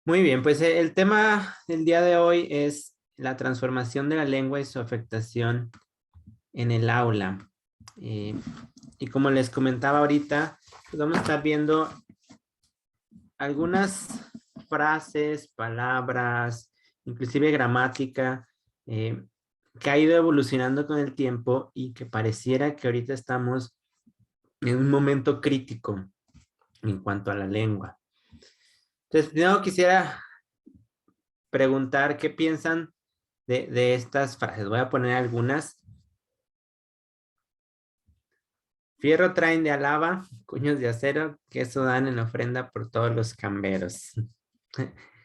Muy bien, pues el tema del día de hoy es la transformación de la lengua y su afectación en el aula. Eh, y como les comentaba ahorita, pues vamos a estar viendo algunas frases, palabras, inclusive gramática, eh, que ha ido evolucionando con el tiempo y que pareciera que ahorita estamos en un momento crítico en cuanto a la lengua. Entonces, primero quisiera preguntar qué piensan de estas frases. Voy a poner algunas. Fierro traen de alaba, cuños de acero, queso dan en ofrenda por todos los camberos.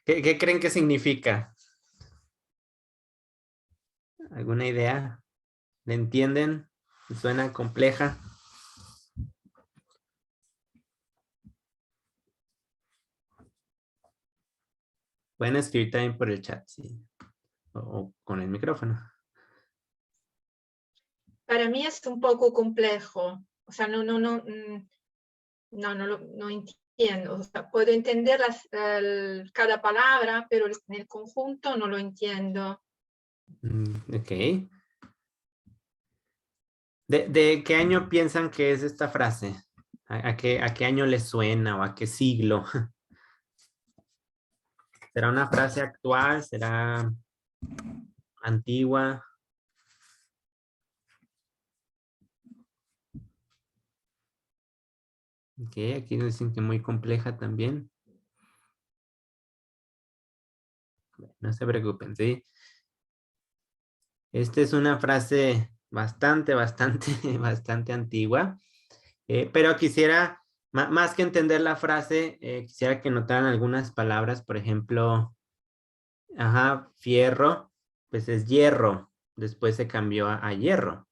¿Qué creen que significa? ¿Alguna idea? ¿Le entienden? ¿Suena compleja? Pueden escribir también por el chat, sí. O con el micrófono. Para mí es un poco complejo, o sea, no entiendo. O sea, puedo entender cada palabra, pero en el conjunto no lo entiendo. Ok. ¿De qué año piensan que es esta frase? ¿A qué año les suena o a qué siglo? ¿Será una frase actual? ¿Será antigua? Ok, aquí nos dicen que muy compleja también. No se preocupen, ¿sí? Esta es una frase bastante, bastante antigua. Pero quisiera, más que entender la frase, quisiera que notaran algunas palabras, por ejemplo, ajá, fierro, pues es hierro. Después se cambió a hierro,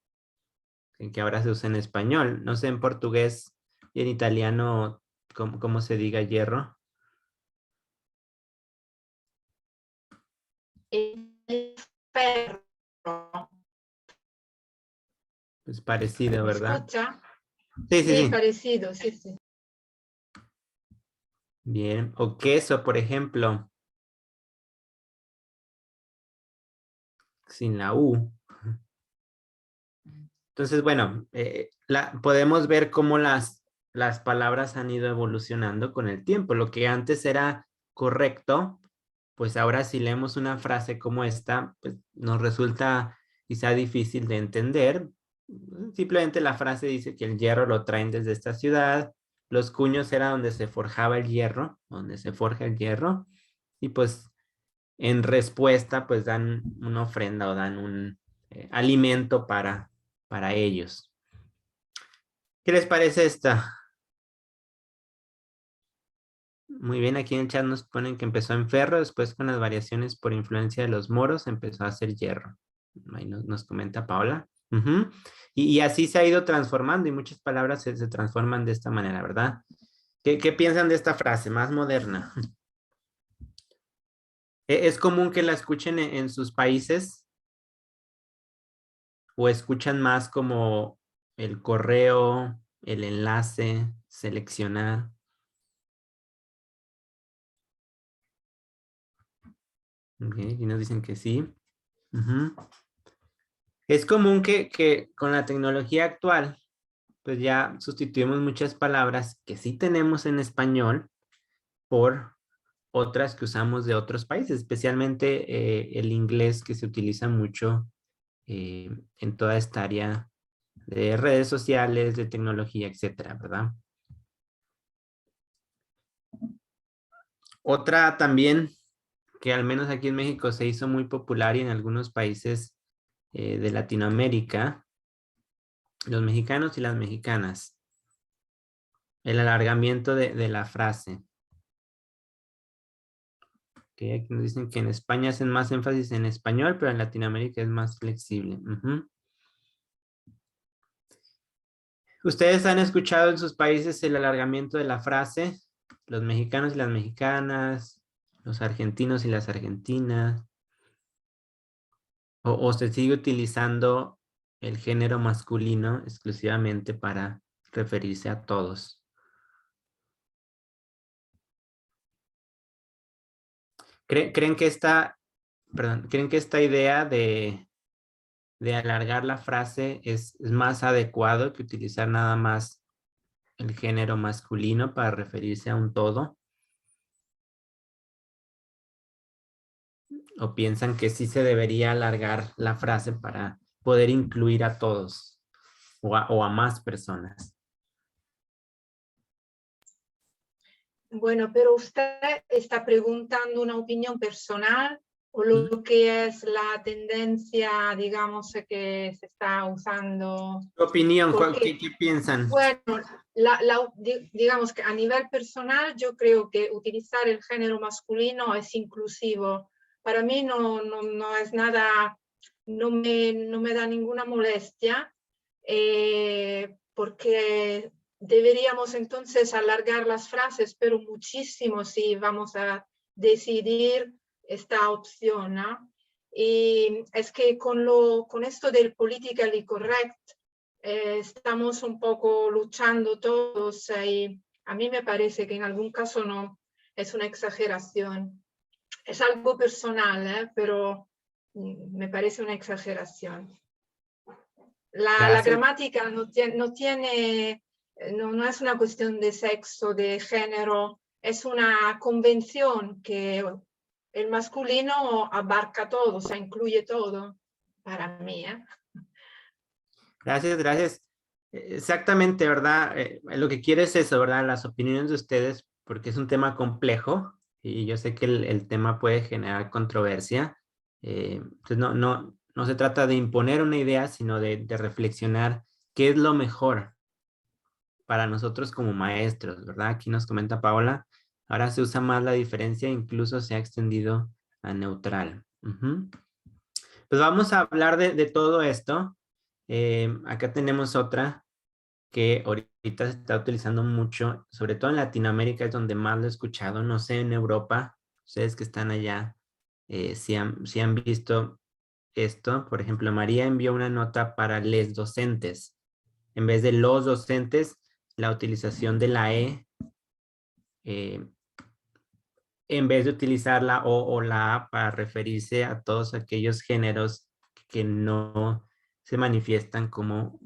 que ahora se usa en español. No sé en portugués y en italiano cómo se diga hierro. El perro, Pues parecido, ¿me ¿verdad? escucha? Sí, sí, Sí, sí. parecido, sí, sí. Bien. O queso, por ejemplo, sin la U. Entonces, bueno, podemos ver cómo las palabras han ido evolucionando con el tiempo. Lo que antes era correcto, pues ahora si leemos una frase como esta, pues nos resulta quizá difícil de entender. Simplemente la frase dice que el hierro lo traen desde esta ciudad, los cuños era donde se forjaba el hierro, donde se forja el hierro, y pues en respuesta pues dan una ofrenda o dan un alimento para ellos. ¿Qué les parece esta? Muy bien, aquí en el chat nos ponen que empezó en ferro, después con las variaciones por influencia de los moros empezó a hacer hierro. Ahí nos comenta Paola. Ujú. Y así se ha ido transformando y muchas palabras se transforman de esta manera, ¿verdad? ¿Qué piensan de esta frase más moderna? ¿Es común que la escuchen en sus países o escuchan más como el correo, el enlace, seleccionar? Ok, y nos dicen que sí. Ujú. Es común que con la tecnología actual, pues ya sustituimos muchas palabras que sí tenemos en español por otras que usamos de otros países, especialmente el inglés que se utiliza mucho en toda esta área de redes sociales, de tecnología, etcétera, ¿verdad? Otra también que al menos aquí en México se hizo muy popular y en algunos países de Latinoamérica, los mexicanos y las mexicanas. El alargamiento de la frase. Que aquí nos dicen que en España hacen más énfasis en español, pero en Latinoamérica es más flexible. Ujú. ¿Ustedes han escuchado en sus países el alargamiento de la frase? Los mexicanos y las mexicanas, los argentinos y las argentinas. O se sigue utilizando el género masculino exclusivamente para referirse a todos. ¿Creen que creen que esta idea de alargar la frase es más adecuado que utilizar nada más el género masculino para referirse a un todo? ¿O piensan que sí se debería alargar la frase para poder incluir a todos o a más personas? Bueno, pero usted está preguntando una opinión personal o lo que es la tendencia, digamos, que se está usando. ¿Tu opinión? Porque, ¿Qué piensan? bueno, digamos que a nivel personal yo creo que utilizar el género masculino es inclusivo. Para mí no es nada, no me da ninguna molestia, porque deberíamos entonces alargar las frases, pero muchísimo si vamos a decidir esta opción, ¿no? Y es que con esto del politically correct, estamos un poco luchando todos y a mí me parece que en algún caso no es una exageración. Es algo personal, pero me parece una exageración. La Gracias. gramática no es una cuestión de sexo, de género, es una convención que el masculino abarca todo, o sea, incluye todo para mí. Gracias, gracias. Exactamente, ¿verdad? Lo que quiero es eso, ¿verdad? Las opiniones de ustedes, porque es un tema complejo y yo sé que el tema puede generar controversia. Entonces no se trata de imponer una idea, sino de reflexionar qué es lo mejor para nosotros como maestros, ¿verdad? Aquí nos comenta Paola, ahora se usa más la diferencia, incluso se ha extendido a neutral. Ujú. Pues vamos a hablar de todo esto. Acá tenemos otra que ahorita se está utilizando mucho, sobre todo en Latinoamérica es donde más lo he escuchado, no sé, en Europa, ustedes que están allá, si han visto esto. Por ejemplo, María envió una nota para les docentes. En vez de los docentes, la utilización de la eh, en vez de utilizar la O la A para referirse a todos aquellos géneros que no se manifiestan como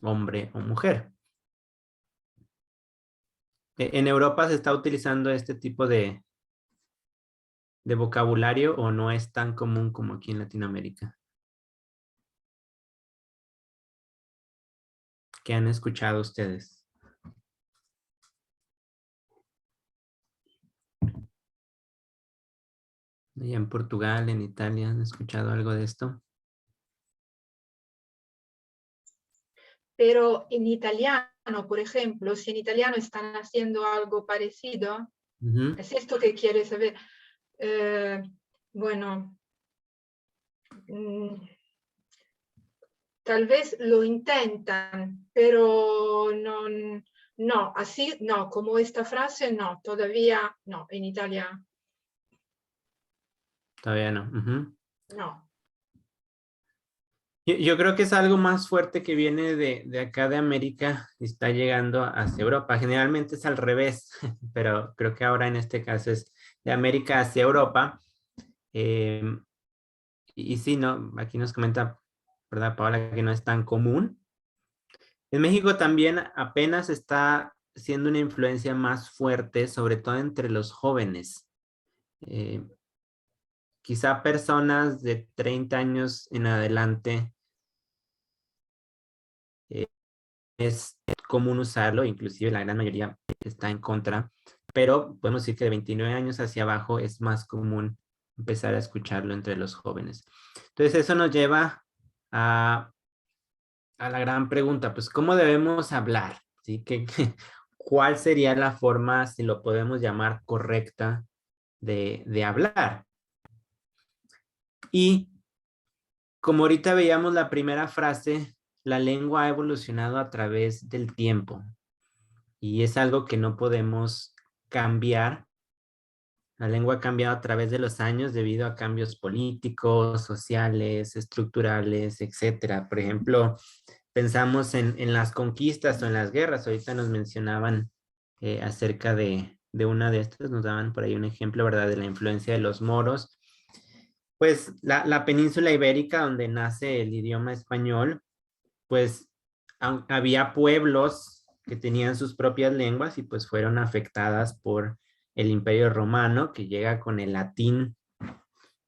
hombre o mujer. ¿En Europa se está utilizando este tipo de vocabulario o no es tan común como aquí en Latinoamérica? ¿Qué han escuchado ustedes? ¿Y en Portugal, en Italia, han escuchado algo de esto? Pero en italiano, por ejemplo, si en italiano están haciendo algo parecido, Ujú. ¿es esto que quieres saber? Eh, bueno, tal vez lo intentan, pero no, así no, como esta frase no, todavía no, en Italia Todavía no. Ujú. no. Yo creo que es algo más fuerte que viene de acá de América y está llegando hacia Europa. Generalmente es al revés, pero creo que ahora en este caso es de América hacia Europa. Eh, y sí, no, aquí nos comenta, ¿verdad, Paola? Que no es tan común. En México también apenas está siendo una influencia más fuerte, sobre todo entre los jóvenes. Eh, Quizá personas de 30 años en adelante eh, es común usarlo, inclusive la gran mayoría está en contra, pero podemos decir que de 29 años hacia abajo es más común empezar a escucharlo entre los jóvenes. Entonces eso nos lleva a, a la gran pregunta, pues ¿cómo debemos hablar? ¿Sí? ¿Cuál sería la forma, si lo podemos llamar correcta, de hablar? Y como ahorita veíamos la primera frase, la lengua ha evolucionado a través del tiempo y es algo que no podemos cambiar. La lengua ha cambiado a través de los años debido a cambios políticos, sociales, estructurales, etcétera. Por ejemplo, pensamos en las conquistas o en las guerras. Ahorita nos mencionaban acerca de una de estas, nos daban por ahí un ejemplo, ¿verdad?, de la influencia de los moros. Pues la península ibérica, donde nace el idioma español, pues había pueblos que tenían sus propias lenguas y pues fueron afectadas por el Imperio Romano, que llega con el latín,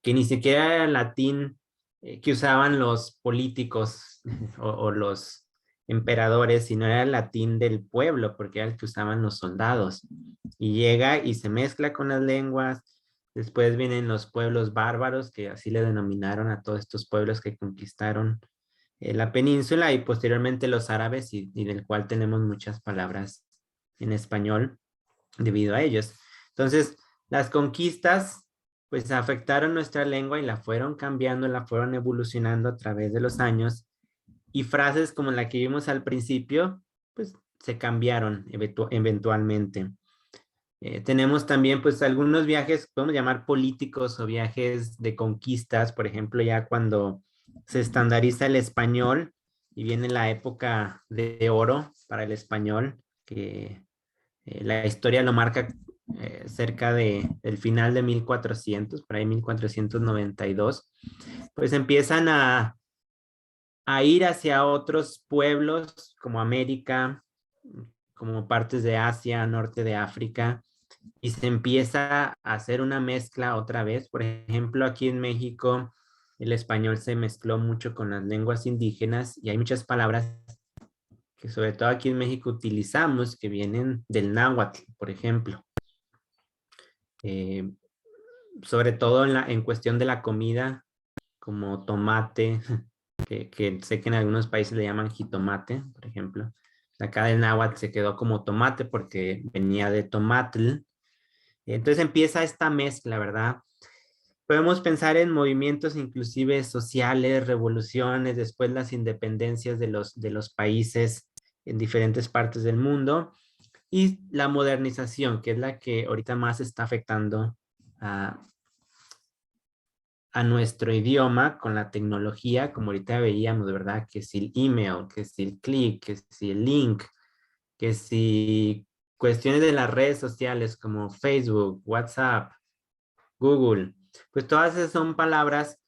que ni siquiera era el latín que usaban los políticos o los emperadores, sino era el latín del pueblo, porque era el que usaban los soldados. Y llega y se mezcla con las lenguas. Después vienen los pueblos bárbaros, que así le denominaron a todos estos pueblos que conquistaron la península, y posteriormente los árabes, y del cual tenemos muchas palabras en español debido a ellos. Entonces, las conquistas pues afectaron nuestra lengua y la fueron cambiando, la fueron evolucionando a través de los años, y frases como la que vimos al principio, pues se cambiaron eventualmente. Tenemos también pues algunos viajes, podemos llamar políticos o viajes de conquistas, por ejemplo, ya cuando se estandariza el español y viene la época de oro para el español, que la historia lo marca cerca del final de 1400, por ahí 1492, pues empiezan a ir hacia otros pueblos como América, como partes de Asia, norte de África, y se empieza a hacer una mezcla otra vez. Por ejemplo, aquí en México, el español se mezcló mucho con las lenguas indígenas y hay muchas palabras que sobre todo aquí en México utilizamos que vienen del náhuatl, por ejemplo. Eh, Sobre todo en cuestión de la comida, como tomate, que sé que en algunos países le llaman jitomate, por ejemplo. Acá del náhuatl se quedó como tomate porque venía de tomatl. Entonces empieza esta mezcla, ¿verdad? Podemos pensar en movimientos inclusive sociales, revoluciones, después las independencias de los países en diferentes partes del mundo, y la modernización, que es la que ahorita más está afectando a nuestro idioma con la tecnología, como ahorita veíamos, de verdad, que si el email, que si el clic, que si el link, que si cuestiones de las redes sociales como Facebook, WhatsApp, Google, pues todas esas son palabras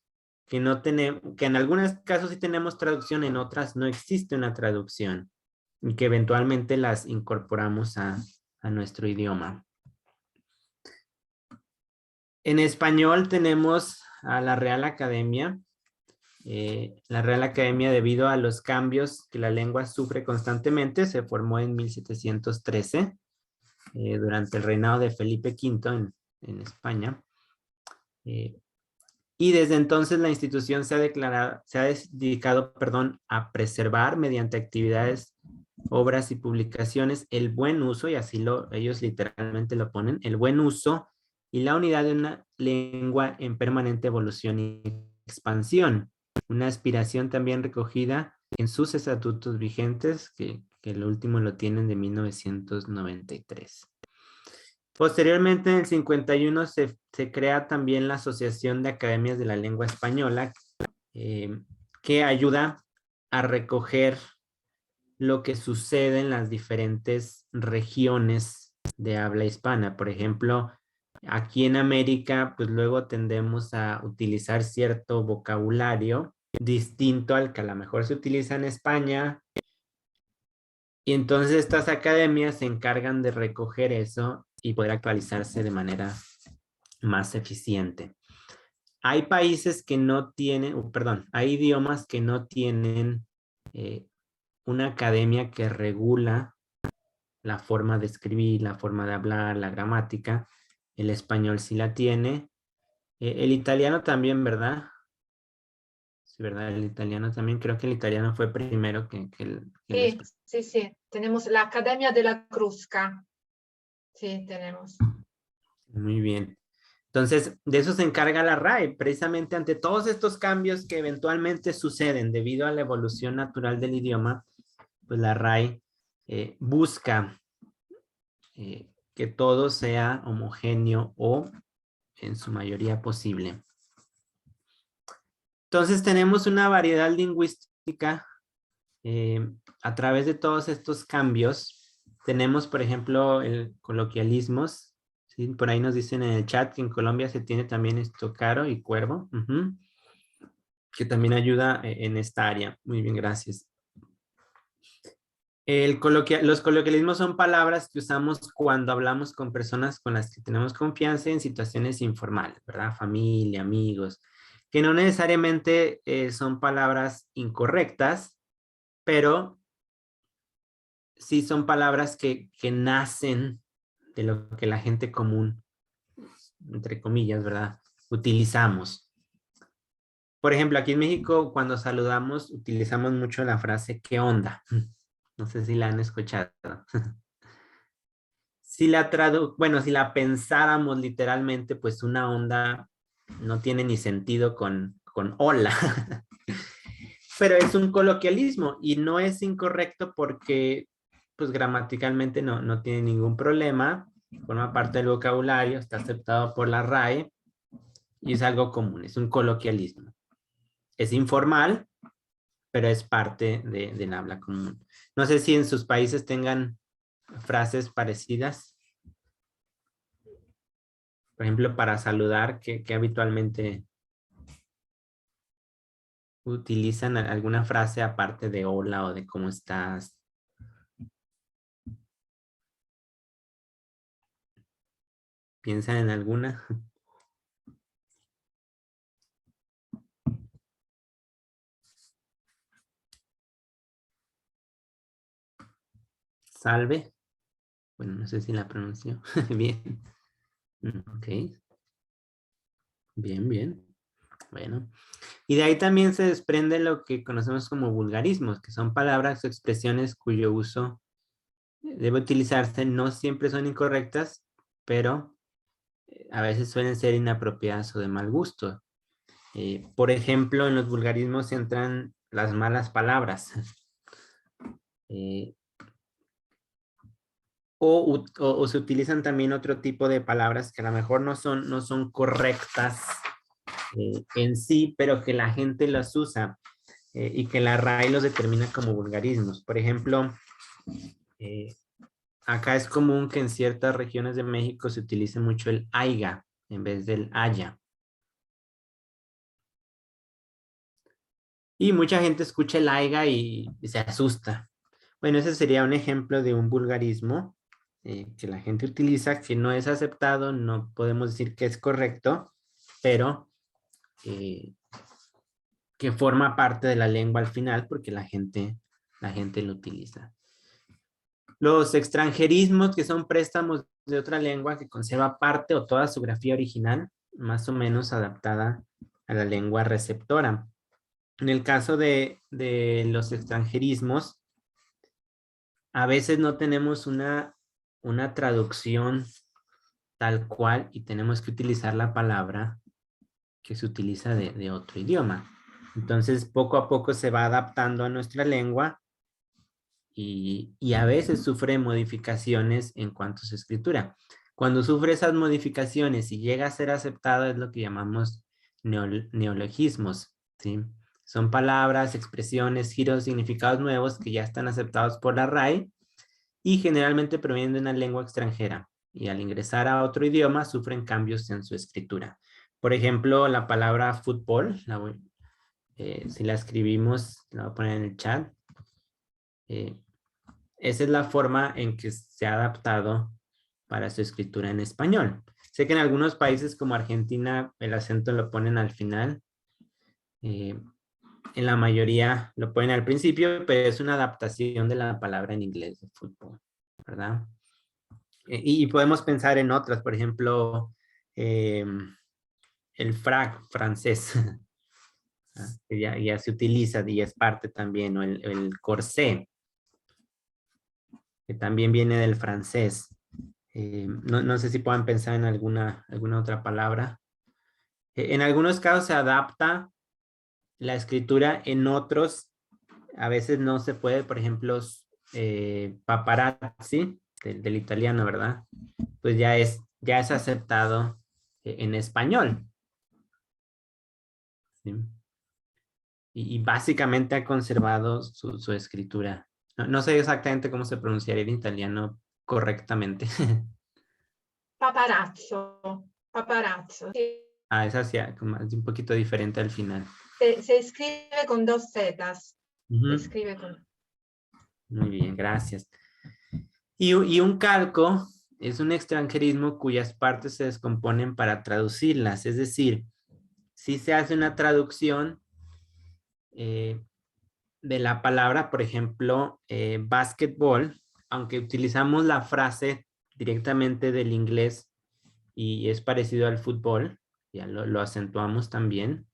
que no tenemos, que en algunos casos sí tenemos traducción, en otras no existe una traducción, y que eventualmente las incorporamos a nuestro idioma. En español tenemos a la Real Academia. La Real Academia, debido a los cambios que la lengua sufre constantemente, se formó en 1713, durante el reinado de Felipe V en España. Y desde entonces la institución se ha dedicado, perdón, a preservar mediante actividades, obras y publicaciones el buen uso, y así ellos literalmente lo ponen, el buen uso y la unidad de una lengua en permanente evolución y expansión. Una aspiración también recogida en sus estatutos vigentes, que el último lo tienen de 1993. Posteriormente, en el 51, se crea también la Asociación de Academias de la Lengua Española, que ayuda a recoger lo que sucede en las diferentes regiones de habla hispana. Por ejemplo, aquí en América, pues luego tendemos a utilizar cierto vocabulario distinto al que a lo mejor se utiliza en España, y entonces estas academias se encargan de recoger eso y poder actualizarse de manera más eficiente. Hay países que no tienen, perdón, hay idiomas que no tienen una academia que regula la forma de escribir, la forma de hablar, la gramática. El español sí la tiene. El italiano también, ¿verdad? Sí, ¿verdad? El italiano también. Creo que el italiano fue primero que el español. Sí, sí. Tenemos la Academia de la Crusca. Sí, tenemos. Muy bien. Entonces, de eso se encarga la RAE, precisamente ante todos estos cambios que eventualmente suceden debido a la evolución natural del idioma, pues la RAE busca que todo sea homogéneo o en su mayoría posible. Entonces, tenemos una variedad lingüística a través de todos estos cambios. Tenemos, por ejemplo, el coloquialismos, Sí, por ahí nos dicen en el chat que en Colombia se tiene también esto caro y cuervo, que también ayuda en esta área. Muy bien, gracias. Los coloquialismos son palabras que usamos cuando hablamos con personas con las que tenemos confianza en situaciones informales, ¿verdad? Familia, amigos, que no necesariamente son palabras incorrectas, pero sí son palabras que nacen de lo que la gente común, entre comillas, ¿verdad? Utilizamos. Por ejemplo, aquí en México, cuando saludamos, utilizamos mucho la frase ¿qué onda? No sé si la han escuchado. Bueno, si la pensáramos literalmente, pues una onda no tiene ni sentido con hola. Pero es un coloquialismo y no es incorrecto porque, pues gramaticalmente no tiene ningún problema, forma parte del vocabulario, está aceptado por la RAE y es algo común, es un coloquialismo. Es informal, pero es parte del habla común. No sé si en sus países tengan frases parecidas. Por ejemplo, para saludar, que habitualmente utilizan alguna frase aparte de hola o de cómo estás. ¿Piensan en alguna? Salve. Bueno, no sé si la pronunció bien. Ok. Bien, bien. Bueno. Y de ahí también se desprende lo que conocemos como vulgarismos, que son palabras o expresiones cuyo uso debe utilizarse, no siempre son incorrectas, pero a veces suelen ser inapropiadas o de mal gusto. Por ejemplo, en los vulgarismos entran las malas palabras. O se utilizan también otro tipo de palabras que a lo mejor no son correctas en sí, pero que la gente las usa y que la RAE los determina como vulgarismos. Por ejemplo, eh, acá es común que en ciertas regiones de México se utilice mucho el aiga en vez del haya. Y mucha gente escucha el aiga y se asusta. Bueno, ese sería un ejemplo de un vulgarismo que la gente utiliza, que no es aceptado, no podemos decir que es correcto, pero eh, que forma parte de la lengua al final porque la gente lo utiliza. Los extranjerismos, que son préstamos de otra lengua que conserva parte o toda su grafía original, más o menos adaptada a la lengua receptora. En el caso de los extranjerismos, a veces no tenemos una traducción tal cual y tenemos que utilizar la palabra que se utiliza de otro idioma. Entonces, poco a poco se va adaptando a nuestra lengua y a veces sufre modificaciones en cuanto a su escritura. Cuando sufre esas modificaciones y llega a ser aceptado es lo que llamamos neologismos, ¿sí? Son palabras, expresiones, giros, significados nuevos que ya están aceptados por la RAE y generalmente provienen de una lengua extranjera y al ingresar a otro idioma sufren cambios en su escritura. Por ejemplo, la palabra fútbol, si la escribimos, la voy a poner en el chat. Esa es la forma en que se ha adaptado para su escritura en español. Sé que en algunos países como Argentina el acento lo ponen al final. En la mayoría lo ponen al principio, pero es una adaptación de la palabra en inglés de fútbol, ¿verdad? Y podemos pensar en otras, por ejemplo, el francés, que ya se utiliza y es parte también, o el corsé, que también viene del francés. No sé si puedan pensar en alguna otra palabra. En algunos casos se adapta la escritura, en otros a veces no se puede, por ejemplo, paparazzi, del italiano, ¿verdad? Pues ya es aceptado en español. ¿Sí? Y básicamente ha conservado su escritura. No sé exactamente cómo se pronunciaría en italiano correctamente. paparazzo, paparazzo. Ah, es hacia, como es un poquito diferente al final. Se escribe con 2 zetas. Se Ujú. escribe con... Muy bien, gracias. Y un calco es un extranjerismo cuyas partes se descomponen para traducirlas. Es decir, si se hace una traducción de la palabra, por ejemplo, básquetbol, aunque utilizamos la frase directamente del inglés y es parecido al fútbol, ya lo acentuamos también.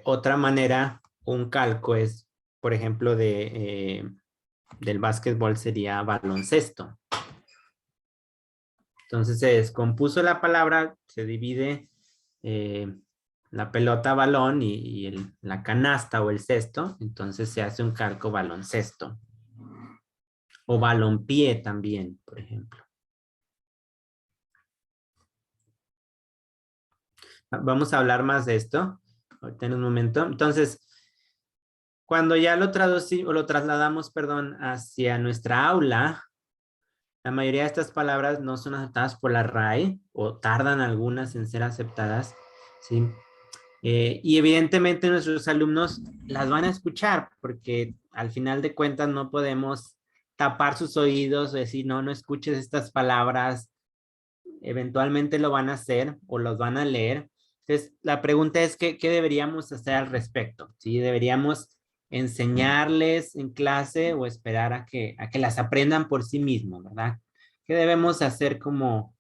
Otra manera, un calco es, por ejemplo, del básquetbol sería baloncesto. Entonces se descompuso la palabra, se divide la pelota balón y la canasta o el cesto, entonces se hace un calco baloncesto. O balompié también, por ejemplo. Vamos a hablar más de esto ahorita en un momento. Entonces, cuando ya lo traducimos, o lo trasladamos, perdón, hacia nuestra aula, la mayoría de estas palabras no son aceptadas por la RAE o tardan algunas en ser aceptadas, ¿sí? Y evidentemente nuestros alumnos las van a escuchar porque al final de cuentas no podemos tapar sus oídos o decir, no, no escuches estas palabras. Eventualmente lo van a hacer o los van a leer. Entonces, la pregunta es, ¿qué deberíamos hacer al respecto? ¿Sí? ¿Deberíamos enseñarles en clase o esperar a que las aprendan por sí mismos, verdad? ¿Qué debemos hacer como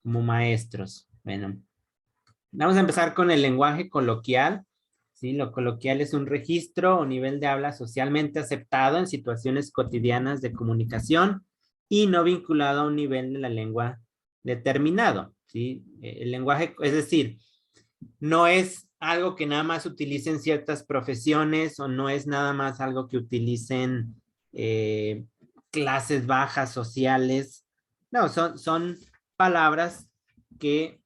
maestros? Bueno, vamos a empezar con el lenguaje coloquial. ¿Sí? Lo coloquial es un registro o nivel de habla socialmente aceptado en situaciones cotidianas de comunicación y no vinculado a un nivel de la lengua determinado. ¿Sí? El lenguaje, es decir, no es algo que nada más utilicen ciertas profesiones o no es nada más algo que utilicen clases bajas sociales. No, son palabras que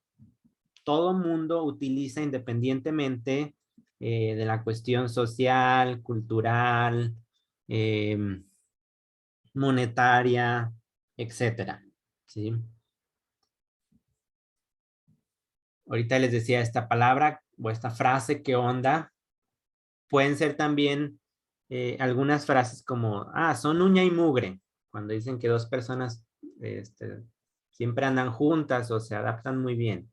todo mundo utiliza independientemente de la cuestión social, cultural, eh, monetaria, etcétera. ¿Sí? Ahorita les decía esta palabra o esta frase, ¿qué onda? Pueden ser también algunas frases como, son uña y mugre, cuando dicen que dos personas siempre andan juntas o se adaptan muy bien.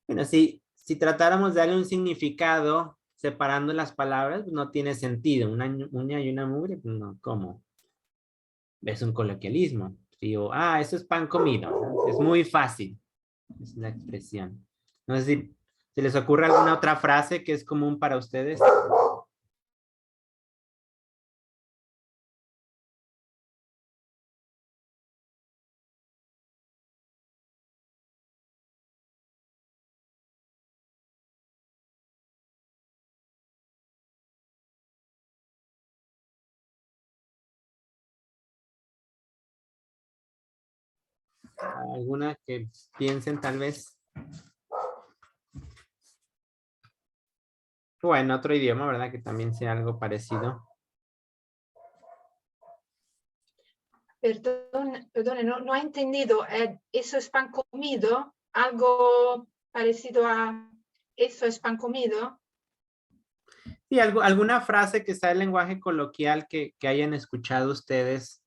Bueno, si tratáramos de darle un significado separando las palabras, pues no tiene sentido. Una uña y una mugre, pues no, ¿cómo? Es un coloquialismo. Digo, eso es pan comido, ¿no? Es muy fácil. Es la expresión. No sé si se les ocurre alguna otra frase que es común para ustedes. ¿Alguna que piensen tal vez? O en otro idioma, ¿verdad? Que también sea algo parecido. Perdone, no he entendido. ¿Eso es pan comido? ¿Algo parecido a eso es pan comido? Sí, alguna frase que está en lenguaje coloquial que hayan escuchado ustedes.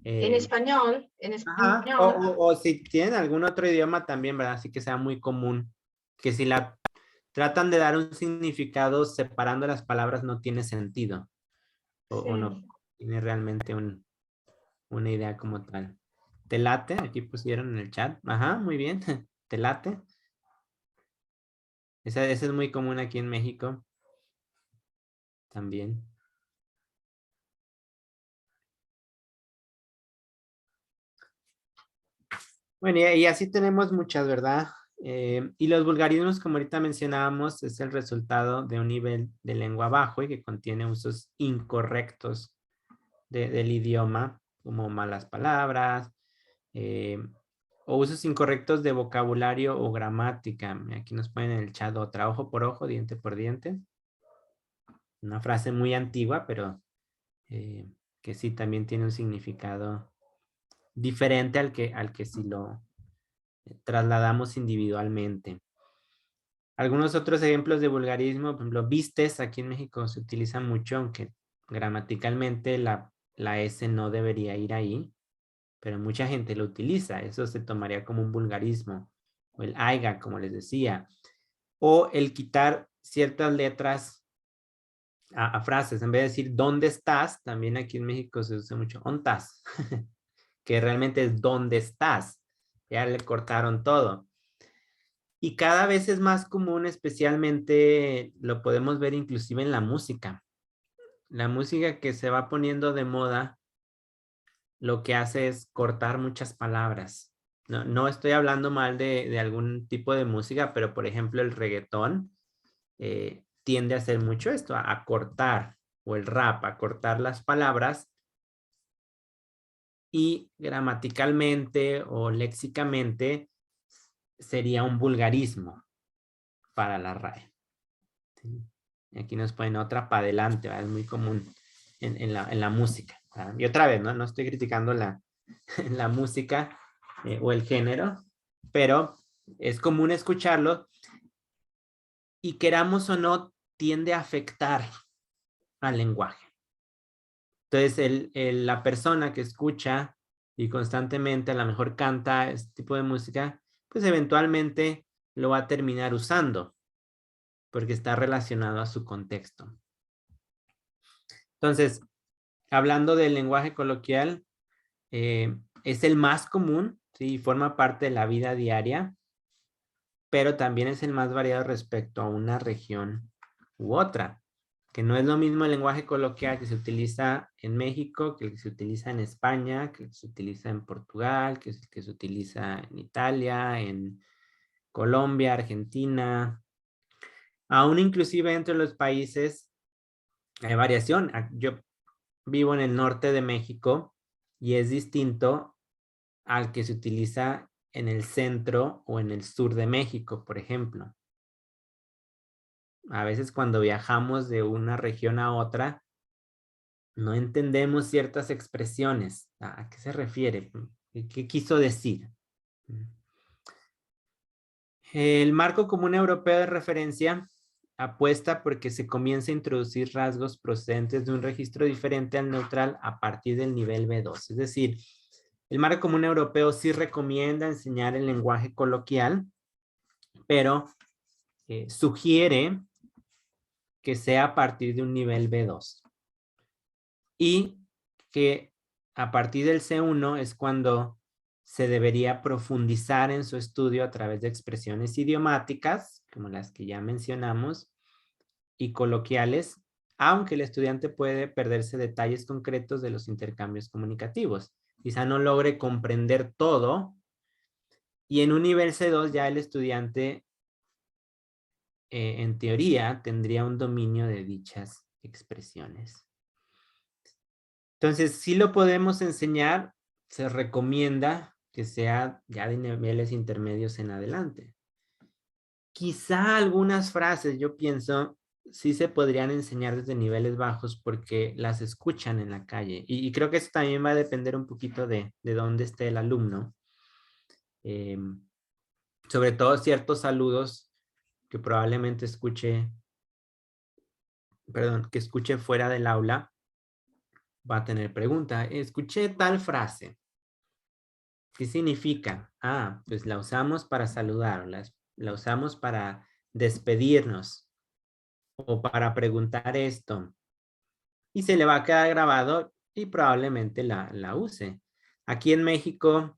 En español, en Ajá. español. O si tienen algún otro idioma también, ¿verdad? Así que sea muy común. Que si la tratan de dar un significado separando las palabras no tiene sentido. O no Sí. tiene realmente una idea como tal. ¿Te late? Aquí pusieron en el chat. Ajá, muy bien. ¿Te late? Esa es muy común aquí en México también. Bueno, y así tenemos muchas, ¿verdad? Y los vulgarismos, como ahorita mencionábamos, es el resultado de un nivel de lengua bajo y que contiene usos incorrectos del idioma, como malas palabras, eh, o usos incorrectos de vocabulario o gramática. Aquí nos ponen en el chat otra, ojo por ojo, diente por diente. Una frase muy antigua, pero que sí también tiene un significado diferente al que si lo trasladamos individualmente. Algunos otros ejemplos de vulgarismo, por ejemplo, vistes, aquí en México se utiliza mucho, aunque gramaticalmente la S no debería ir ahí, pero mucha gente lo utiliza, eso se tomaría como un vulgarismo, o el aiga, como les decía, o el quitar ciertas letras a frases, en vez de decir ¿dónde estás? También aquí en México se usa mucho ¿ontas? Que realmente es ¿dónde estás? Ya le cortaron todo. Y cada vez es más común, especialmente lo podemos ver inclusive en la música. La música que se va poniendo de moda, lo que hace es cortar muchas palabras. No estoy hablando mal de algún tipo de música, pero por ejemplo el reggaetón tiende a hacer mucho esto, a cortar, o el rap, a cortar las palabras y gramaticalmente o léxicamente sería un vulgarismo para la RAE. ¿Sí? Y aquí nos ponen otra para adelante, ¿verdad? Es muy común en la música, ¿verdad? Y otra vez, no estoy criticando la música o el género, pero es común escucharlo y queramos o no, tiende a afectar al lenguaje. Entonces, la persona que escucha y constantemente a lo mejor canta este tipo de música, pues eventualmente lo va a terminar usando porque está relacionado a su contexto. Entonces, hablando del lenguaje coloquial, es el más común, ¿sí? Forma parte de la vida diaria, pero también es el más variado respecto a una región u otra, que no es lo mismo el lenguaje coloquial que se utiliza en México, que el que se utiliza en España, que se utiliza en Portugal, que se utiliza en Italia, en Colombia, Argentina. Aún inclusive entre los países hay variación. Yo vivo en el norte de México y es distinto al que se utiliza en el centro o en el sur de México, por ejemplo. A veces cuando viajamos de una región a otra, no entendemos ciertas expresiones. ¿A qué se refiere? ¿Qué quiso decir? El marco común europeo de referencia apuesta porque se comienza a introducir rasgos procedentes de un registro diferente al neutral a partir del nivel B2. Es decir, el marco común europeo sí recomienda enseñar el lenguaje coloquial, pero sugiere que sea a partir de un nivel B2. Y que a partir del C1 es cuando se debería profundizar en su estudio a través de expresiones idiomáticas, como las que ya mencionamos, y coloquiales, aunque el estudiante puede perderse detalles concretos de los intercambios comunicativos. Quizá no logre comprender todo, y en un nivel C2 ya el estudiante, en teoría, tendría un dominio de dichas expresiones. Entonces, si lo podemos enseñar, se recomienda que sea ya de niveles intermedios en adelante. Quizá algunas frases, yo pienso, sí se podrían enseñar desde niveles bajos porque las escuchan en la calle. Y creo que eso también va a depender un poquito de dónde esté el alumno. Sobre todo ciertos saludos que probablemente escuche, perdón, que escuche fuera del aula, va a tener pregunta. Escuché tal frase. ¿Qué significa? Ah, pues la usamos para saludar, la usamos para despedirnos o para preguntar esto. Y se le va a quedar grabado y probablemente la use. Aquí en México,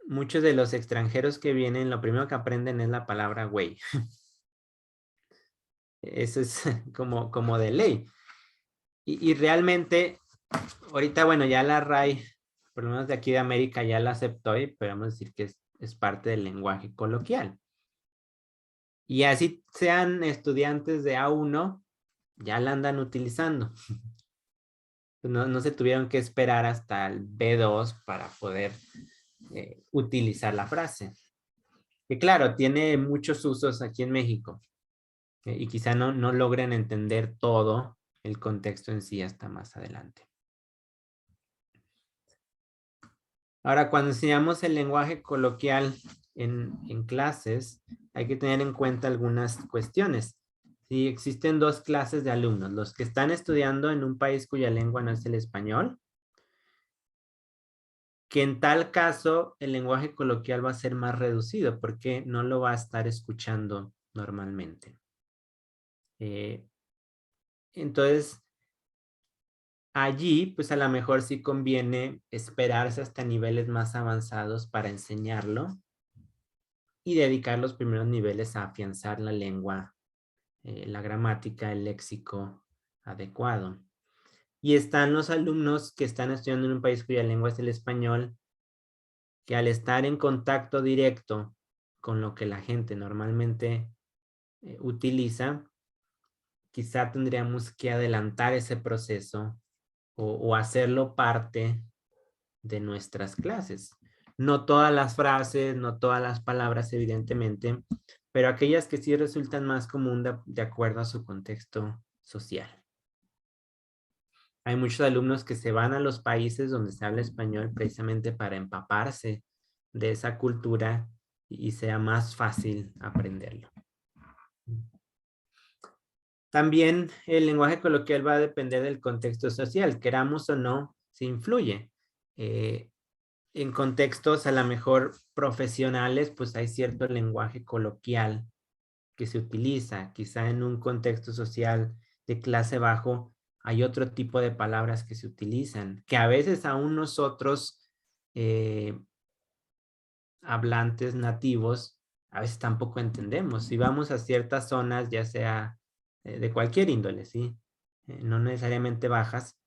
muchos de los extranjeros que vienen, lo primero que aprenden es la palabra güey. Eso es como de ley. Y realmente, ahorita, bueno, ya la RAI, por lo menos de aquí de América, ya la aceptó y podemos decir que es parte del lenguaje coloquial. Y así sean estudiantes de A1, ya la andan utilizando. No se tuvieron que esperar hasta el B2 para poder utilizar la frase. Que claro, tiene muchos usos aquí en México. Y quizá no logren entender todo el contexto en sí hasta más adelante. Ahora, cuando enseñamos el lenguaje coloquial en clases, hay que tener en cuenta algunas cuestiones. Sí, existen dos clases de alumnos, los que están estudiando en un país cuya lengua no es el español, que en tal caso el lenguaje coloquial va a ser más reducido porque no lo va a estar escuchando normalmente. Entonces, allí, pues a lo mejor sí conviene esperarse hasta niveles más avanzados para enseñarlo y dedicar los primeros niveles a afianzar la lengua, la gramática, el léxico adecuado. Y están los alumnos que están estudiando en un país cuya lengua es el español, que al estar en contacto directo con lo que la gente normalmente utiliza, quizá tendríamos que adelantar ese proceso o hacerlo parte de nuestras clases. No todas las frases, no todas las palabras, evidentemente, pero aquellas que sí resultan más común de acuerdo a su contexto social. Hay muchos alumnos que se van a los países donde se habla español precisamente para empaparse de esa cultura y sea más fácil aprenderlo. También el lenguaje coloquial va a depender del contexto social, queramos o no, se influye. En contextos a lo mejor profesionales, pues hay cierto lenguaje coloquial que se utiliza. Quizá en un contexto social de clase bajo hay otro tipo de palabras que se utilizan, que a veces aún nosotros hablantes nativos a veces tampoco entendemos. Si vamos a ciertas zonas, ya sea de cualquier índole, ¿sí? No necesariamente bajas,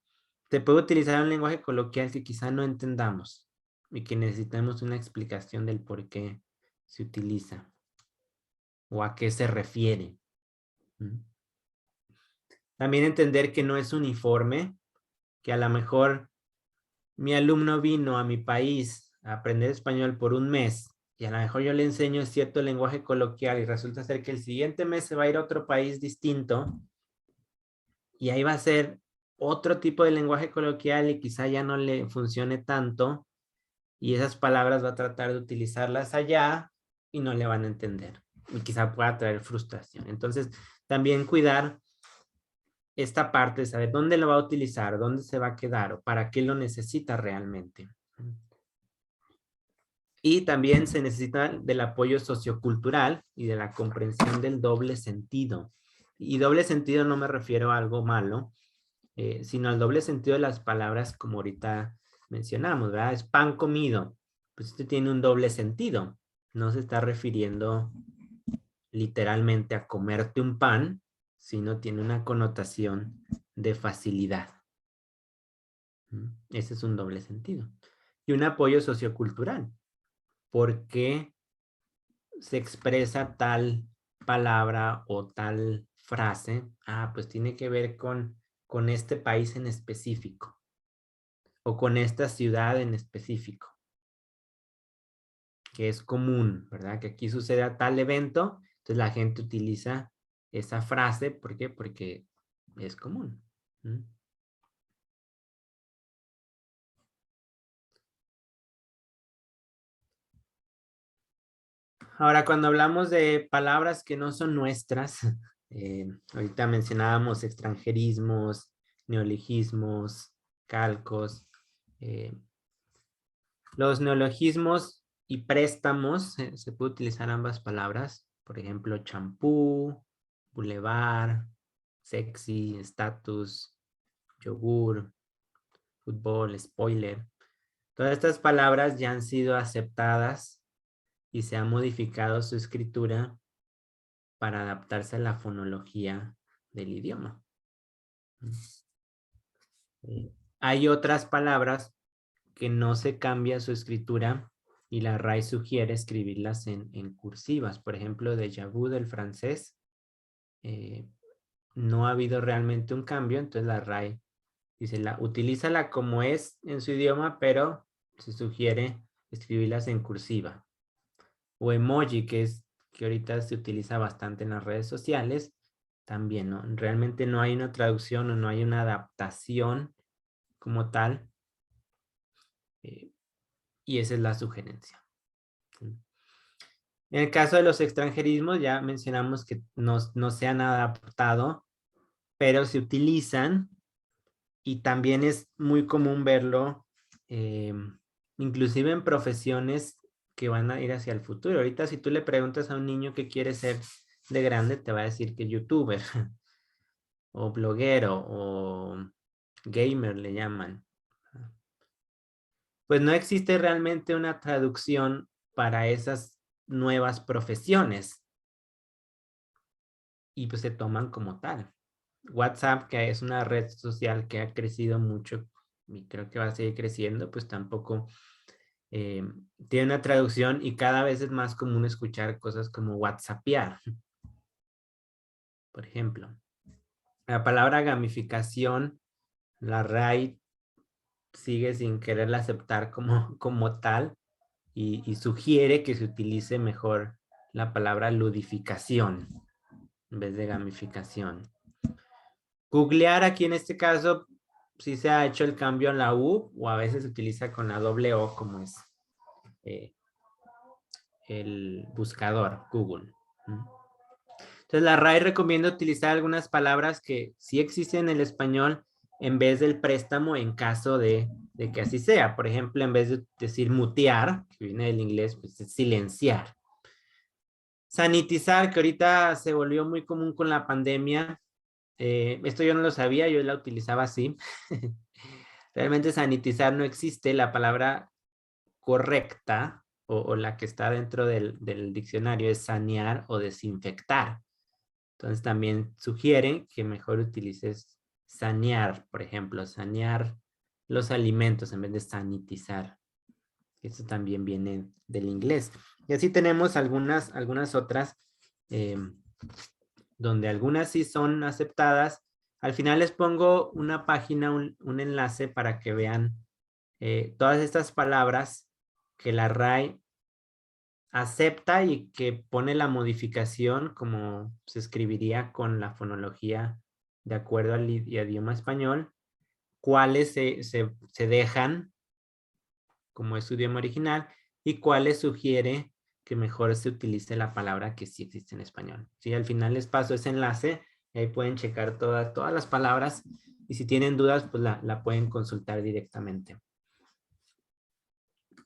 se puede utilizar un lenguaje coloquial que quizá no entendamos y que necesitamos una explicación del por qué se utiliza o a qué se refiere. ¿Mm? También entender que no es uniforme, que a lo mejor mi alumno vino a mi país a aprender español por un mes y a lo mejor yo le enseño cierto lenguaje coloquial y resulta ser que el siguiente mes se va a ir a otro país distinto y ahí va a ser otro tipo de lenguaje coloquial y quizá ya no le funcione tanto y esas palabras va a tratar de utilizarlas allá y no le van a entender y quizá pueda traer frustración. Entonces, también cuidar esta parte de saber dónde lo va a utilizar, dónde se va a quedar o para qué lo necesita realmente. Y también se necesita del apoyo sociocultural y de la comprensión del doble sentido. Y doble sentido no me refiero a algo malo, sino al doble sentido de las palabras como ahorita mencionamos, ¿verdad? Es pan comido. Pues esto tiene un doble sentido. No se está refiriendo literalmente a comerte un pan, sino tiene una connotación de facilidad. Ese es un doble sentido. Y un apoyo sociocultural. ¿Por qué se expresa tal palabra o tal frase? Ah, pues tiene que ver con este país en específico o con esta ciudad en específico, que es común, ¿verdad? Que aquí suceda tal evento, entonces la gente utiliza esa frase, ¿por qué? Porque es común. Ahora, cuando hablamos de palabras que no son nuestras, ahorita mencionábamos extranjerismos, neologismos, calcos. eh, los neologismos y préstamos, se puede utilizar ambas palabras. Por ejemplo, champú, bulevar, sexy, estatus, yogur, fútbol, spoiler. Todas estas palabras ya han sido aceptadas y se ha modificado su escritura para adaptarse a la fonología del idioma. Hay otras palabras que no se cambia su escritura y la RAE sugiere escribirlas en cursivas. Por ejemplo, déjà vu del francés. No ha habido realmente un cambio, entonces la RAE dice, utilízala como es en su idioma, pero se sugiere escribirlas en cursiva. O emoji, que ahorita se utiliza bastante en las redes sociales, también, ¿no? Realmente no hay una traducción o no hay una adaptación como tal. y esa es la sugerencia. En el caso de los extranjerismos, ya mencionamos que no se han adaptado, pero se utilizan y también es muy común verlo, inclusive en profesiones que van a ir hacia el futuro. Ahorita si tú le preguntas a un niño qué quiere ser de grande, te va a decir que youtuber o bloguero o gamer le llaman. Pues no existe realmente una traducción para esas nuevas profesiones y pues se toman como tal. WhatsApp, que es una red social que ha crecido mucho y creo que va a seguir creciendo, pues tampoco tiene una traducción y cada vez es más común escuchar cosas como whatsappear, por ejemplo. La palabra gamificación, la RAI sigue sin quererla aceptar como tal y sugiere que se utilice mejor la palabra ludificación en vez de gamificación. Googlear aquí en este caso sí se ha hecho el cambio en la U o a veces se utiliza con la doble O como es el buscador Google. Entonces la RAI recomienda utilizar algunas palabras que sí existen en el español en vez del préstamo en caso de que así sea. Por ejemplo, en vez de decir mutear, que viene del inglés, pues es silenciar. Sanitizar, que ahorita se volvió muy común con la pandemia. Esto yo no lo sabía, yo la utilizaba así. Realmente sanitizar no existe. La palabra correcta o la que está dentro del diccionario es sanear o desinfectar. Entonces también sugieren que mejor utilices sanear, por ejemplo, sanear los alimentos en vez de sanitizar. Eso también viene del inglés. Y así tenemos algunas otras donde algunas sí son aceptadas. Al final les pongo una página, un enlace para que vean todas estas palabras que la RAI acepta y que pone la modificación como se escribiría con la fonología de acuerdo al idioma español, cuáles se dejan como es su idioma original y cuáles sugiere que mejor se utilice la palabra que sí existe en español. Sí, al final les paso ese enlace y ahí pueden checar todas las palabras y si tienen dudas pues la pueden consultar directamente.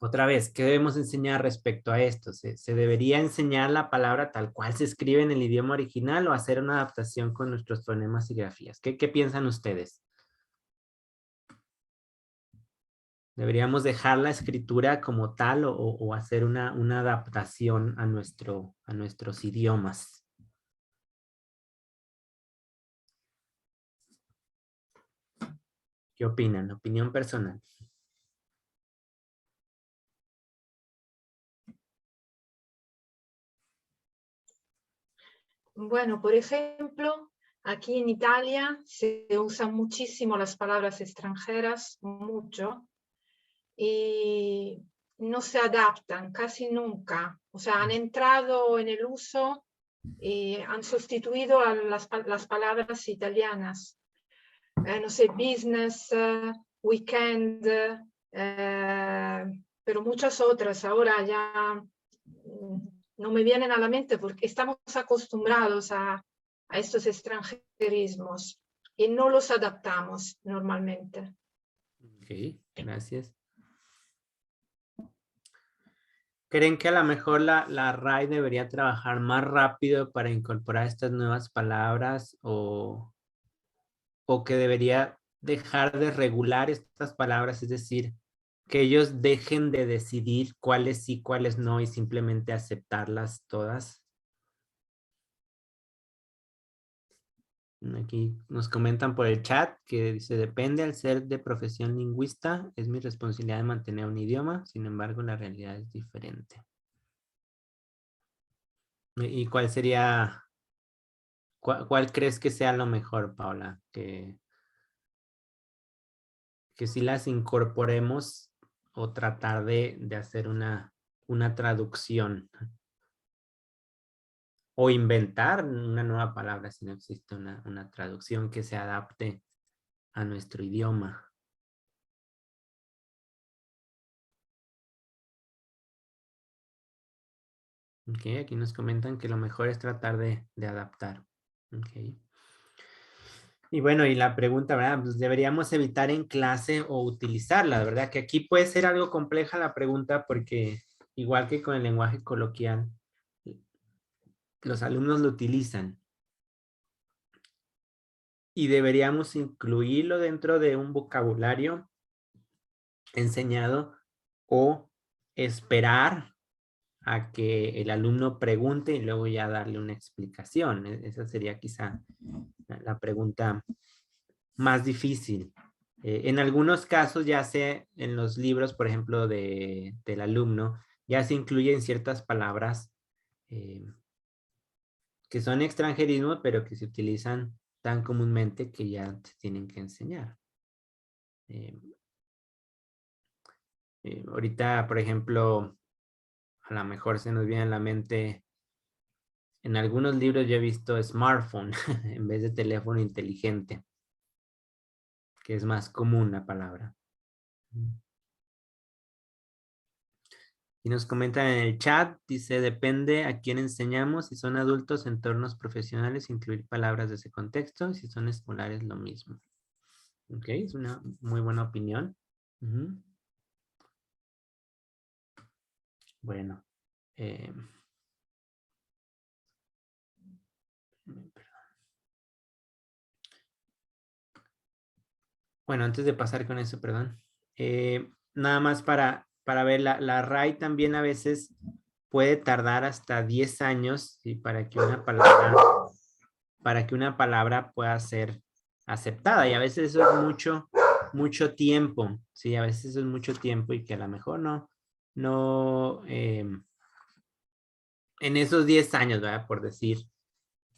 Otra vez, ¿qué debemos enseñar respecto a esto? ¿Se debería enseñar la palabra tal cual se escribe en el idioma original o hacer una adaptación con nuestros fonemas y grafías? ¿Qué piensan ustedes? ¿Deberíamos dejar la escritura como tal o hacer una adaptación a nuestros idiomas? ¿Qué opinan? Opinión personal. Bueno, por ejemplo, aquí en Italia se usan muchísimo las palabras extranjeras, mucho, y no se adaptan casi nunca. O sea, han entrado en el uso y han sustituido a las palabras italianas. No sé, business, weekend, pero muchas otras ahora ya no me vienen a la mente porque estamos acostumbrados a estos extranjerismos y no los adaptamos normalmente. Ok, gracias. ¿Creen que a lo mejor la RAI debería trabajar más rápido para incorporar estas nuevas palabras o que debería dejar de regular estas palabras? Es decir, que ellos dejen de decidir cuáles sí, cuáles no y simplemente aceptarlas todas. Aquí nos comentan por el chat que dice, depende al ser de profesión lingüista, es mi responsabilidad de mantener un idioma, sin embargo la realidad es diferente. ¿Y cuál sería, cuál crees que sea lo mejor, Paula? Que si las incorporemos o tratar de hacer una traducción o inventar una nueva palabra si no existe una traducción que se adapte a nuestro idioma. Ok, aquí nos comentan que lo mejor es tratar de adaptar. Ok. Y bueno, y la pregunta, ¿verdad? Pues deberíamos evitar en clase o utilizarla, ¿verdad? Que aquí puede ser algo compleja la pregunta porque igual que con el lenguaje coloquial, los alumnos lo utilizan y deberíamos incluirlo dentro de un vocabulario enseñado o esperar a que el alumno pregunte y luego ya darle una explicación. Esa sería quizá la pregunta más difícil. En algunos casos, ya sea en los libros, por ejemplo, del alumno, ya se incluyen ciertas palabras eh, que son extranjerismo, pero que se utilizan tan comúnmente que ya se tienen que enseñar. Eh, ahorita, por ejemplo, a lo mejor se nos viene a la mente, en algunos libros yo he visto smartphone en vez de teléfono inteligente, que es más común la palabra. Y nos comentan en el chat, dice, depende a quién enseñamos, si son adultos, entornos profesionales, incluir palabras de ese contexto, si son escolares, lo mismo. Ok, es una muy buena opinión. Ujú. Bueno, eh, bueno, antes de pasar con eso, perdón, nada más para ver, la RAI también a veces puede tardar hasta 10 años ¿sí? Para que una palabra pueda ser aceptada. Y a veces eso es mucho tiempo, ¿sí? A veces eso es mucho tiempo y que a lo mejor no, en esos 10 años, ¿verdad? Por decir,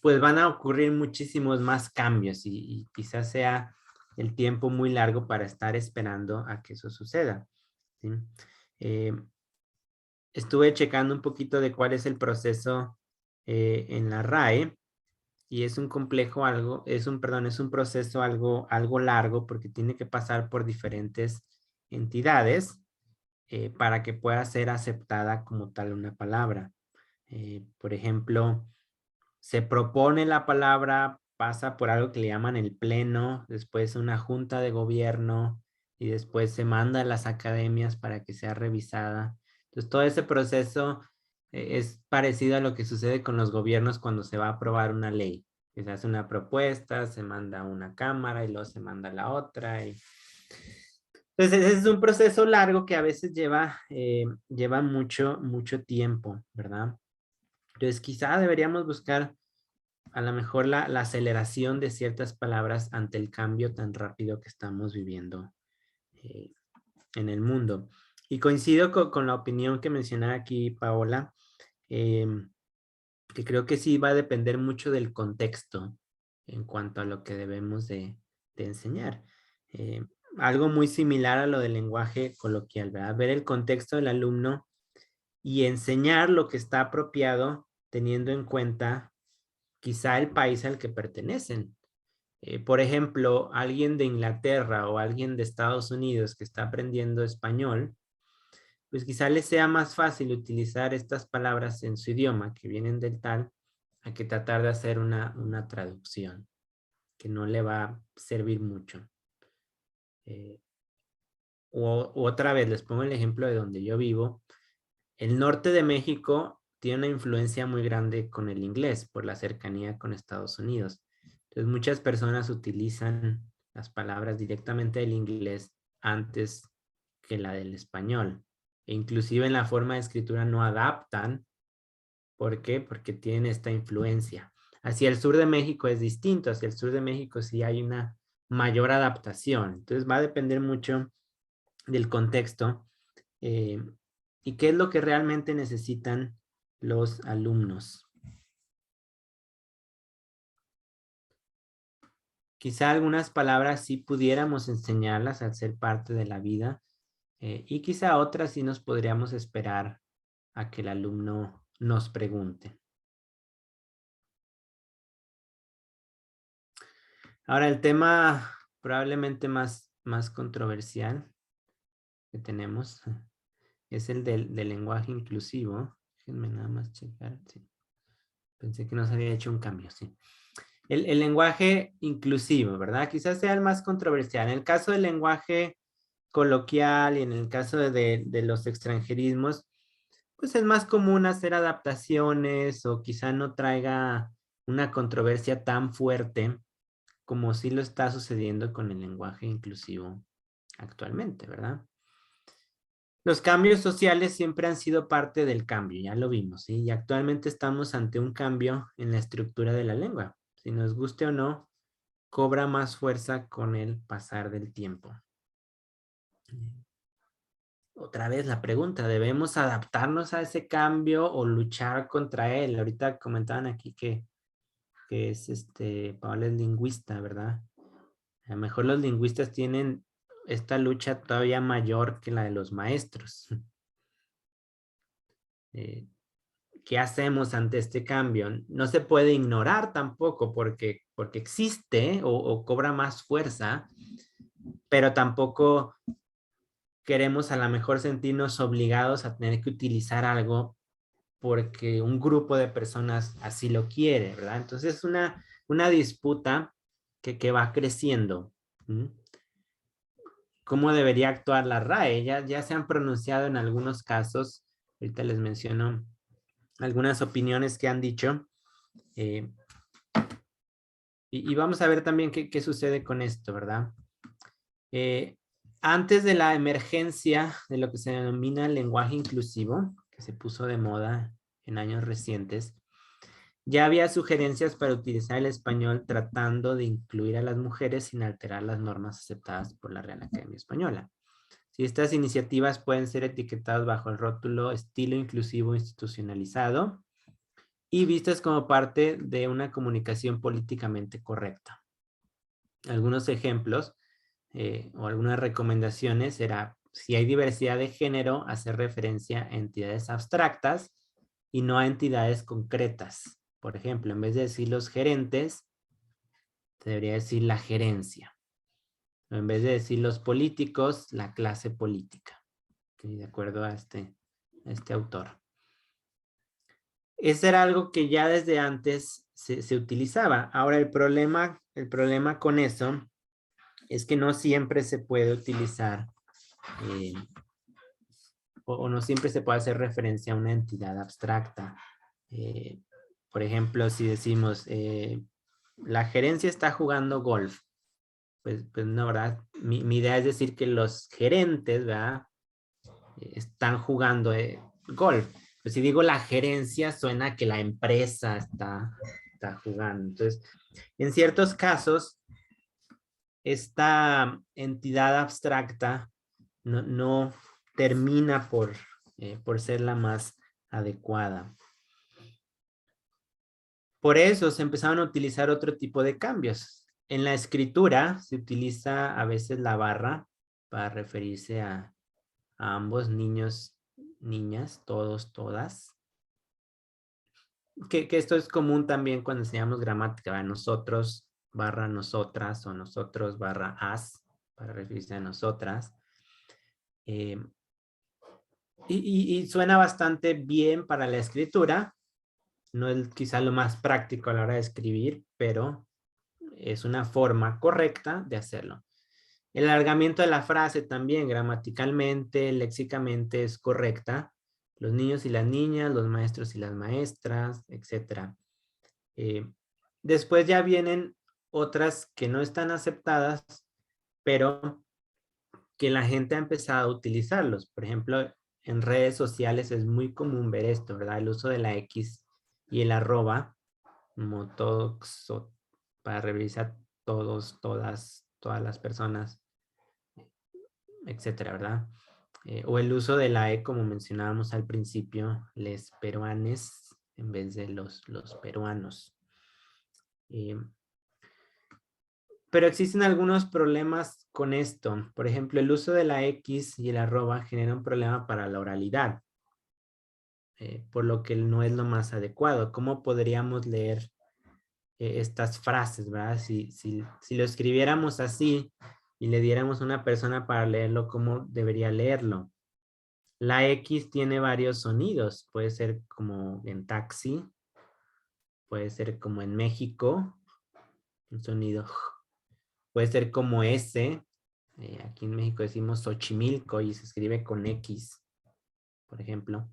pues van a ocurrir muchísimos más cambios y quizás sea el tiempo muy largo para estar esperando a que eso suceda, ¿sí? Eh, estuve checando un poquito de cuál es el proceso en la RAE y es un complejo algo, perdón, es un proceso algo largo porque tiene que pasar por diferentes entidades para que pueda ser aceptada como tal una palabra. Por ejemplo, se propone la palabra, pasa por algo que le llaman el pleno, después una junta de gobierno y después se manda a las academias para que sea revisada. Entonces, todo ese proceso es parecido a lo que sucede con los gobiernos cuando se va a aprobar una ley. Se hace una propuesta, se manda a una cámara y luego se manda a la otra. Entonces, ese es un proceso largo que a veces lleva mucho tiempo, ¿verdad? Entonces, quizá deberíamos buscar a lo mejor la aceleración de ciertas palabras ante el cambio tan rápido que estamos viviendo eh, en el mundo. Y coincido con la opinión que mencionaba aquí Paola, que creo que sí va a depender mucho del contexto en cuanto a lo que debemos de enseñar. Eh, algo muy similar a lo del lenguaje coloquial, ¿verdad? Ver el contexto del alumno y enseñar lo que está apropiado teniendo en cuenta quizá el país al que pertenecen. Por ejemplo, alguien de Inglaterra o alguien de Estados Unidos que está aprendiendo español, pues quizá les sea más fácil utilizar estas palabras en su idioma que vienen del tal a que tratar de hacer una traducción que no le va a servir mucho. Eh, otra vez, les pongo el ejemplo de donde yo vivo. El norte de México tiene una influencia muy grande con el inglés por la cercanía con Estados Unidos. Entonces, muchas personas utilizan las palabras directamente del inglés antes que la del español. E inclusive en la forma de escritura no adaptan. ¿Por qué? Porque tienen esta influencia. Hacia el sur de México es distinto. Hacia el sur de México sí hay una mayor adaptación. Entonces, va a depender mucho del contexto eh, y qué es lo que realmente necesitan los alumnos. Quizá algunas palabras sí pudiéramos enseñarlas al ser parte de la vida y quizá otras sí nos podríamos esperar a que el alumno nos pregunte. Ahora, el tema probablemente más controversial que tenemos es el del lenguaje inclusivo. Déjenme nada más checar. Sí. Pensé que no se había hecho un cambio, sí. El lenguaje inclusivo, ¿verdad? Quizás sea el más controversial. En el caso del lenguaje coloquial y en el caso de los extranjerismos, pues es más común hacer adaptaciones o quizá no traiga una controversia tan fuerte como sí lo está sucediendo con el lenguaje inclusivo actualmente, ¿verdad? Los cambios sociales siempre han sido parte del cambio, ya lo vimos, ¿sí? Y actualmente estamos ante un cambio en la estructura de la lengua. Si nos guste o no, cobra más fuerza con el pasar del tiempo. Otra vez la pregunta, ¿debemos adaptarnos a ese cambio o luchar contra él? Ahorita comentaban aquí que es Paola es lingüista, ¿verdad? A lo mejor los lingüistas tienen esta lucha todavía mayor que la de los maestros. ¿Qué hacemos ante este cambio? No se puede ignorar tampoco porque existe o cobra más fuerza, pero tampoco queremos a lo mejor sentirnos obligados a tener que utilizar algo porque un grupo de personas así lo quiere, ¿verdad? Entonces es una disputa que va creciendo. ¿Mm? ¿Cómo debería actuar la RAE? Ya se han pronunciado en algunos casos, ahorita les menciono algunas opiniones que han dicho, eh, y vamos a ver también qué sucede con esto, ¿verdad? Eh, Antes de la emergencia de lo que se denomina lenguaje inclusivo, que se puso de moda en años recientes, ya había sugerencias para utilizar el español tratando de incluir a las mujeres sin alterar las normas aceptadas por la Real Academia Española. Si estas iniciativas pueden ser etiquetadas bajo el rótulo estilo inclusivo institucionalizado y vistas como parte de una comunicación políticamente correcta. Algunos ejemplos o algunas recomendaciones era, si hay diversidad de género, hacer referencia a entidades abstractas y no a entidades concretas. Por ejemplo, en vez de decir los gerentes, se debería decir la gerencia. O en vez de decir los políticos, la clase política. ¿Sí? De acuerdo a este autor. Eso era algo que ya desde antes se utilizaba. Ahora el problema con eso es que no siempre se puede utilizar o no siempre se puede hacer referencia a una entidad abstracta. Por ejemplo, si decimos, la gerencia está jugando golf, pues no, ¿verdad? Mi idea es decir que los gerentes, ¿verdad? Están jugando golf. Pues si digo la gerencia, suena que la empresa está jugando. Entonces, en ciertos casos, esta entidad abstracta no termina por ser la más adecuada. Por eso se empezaron a utilizar otro tipo de cambios. En la escritura se utiliza a veces la barra para referirse a ambos, niños, niñas, todos, todas. Que esto es común también cuando enseñamos gramática, ¿verdad? Nosotros barra nosotras o nosotros barra as para referirse a nosotras. Y suena bastante bien para la escritura. No es quizá lo más práctico a la hora de escribir, pero es una forma correcta de hacerlo. El alargamiento de la frase también gramaticalmente, léxicamente es correcta. Los niños y las niñas, los maestros y las maestras, etc. Después ya vienen otras que no están aceptadas, pero que la gente ha empezado a utilizarlos. Por ejemplo, en redes sociales es muy común ver esto, ¿verdad? El uso de la X y el arroba, como todos, para revisar todos, todas las personas, etcétera, ¿verdad? O el uso de la E, como mencionábamos al principio, les peruanes en vez de los peruanos. Pero existen algunos problemas con esto. Por ejemplo, el uso de la X y el arroba genera un problema para la oralidad, por lo que no es lo más adecuado. ¿Cómo podríamos leer estas frases, verdad? Si lo escribiéramos así y le diéramos a una persona para leerlo, ¿cómo debería leerlo? La X tiene varios sonidos. Puede ser como en taxi. Puede ser como en México. Un sonido. Puede ser como S. Aquí en México decimos Xochimilco y se escribe con X, por ejemplo.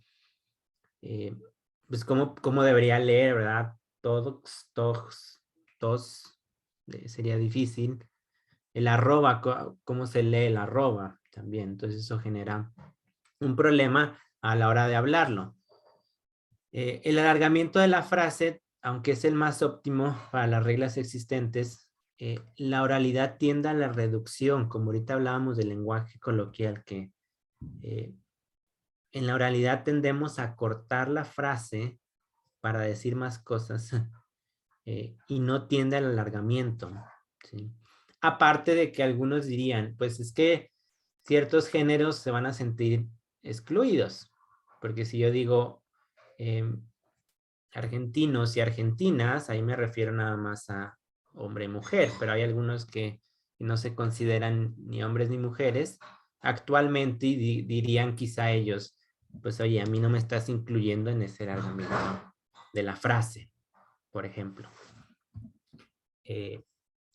Pues cómo debería leer, ¿verdad? Todos, todos, tos. Sería difícil. El arroba, cómo se lee el arroba también. Entonces eso genera un problema a la hora de hablarlo. El alargamiento de la frase, aunque es el más óptimo para las reglas existentes, la oralidad tiende a la reducción, como ahorita hablábamos del lenguaje coloquial, que en la oralidad tendemos a cortar la frase para decir más cosas y no tiende al alargamiento, ¿sí? Aparte de que algunos dirían, pues es que ciertos géneros se van a sentir excluidos, porque si yo digo argentinos y argentinas, ahí me refiero nada más a hombre y mujer, pero hay algunos que no se consideran ni hombres ni mujeres actualmente y dirían quizá ellos, pues oye, a mí no me estás incluyendo en ese alargamiento de la frase, por ejemplo.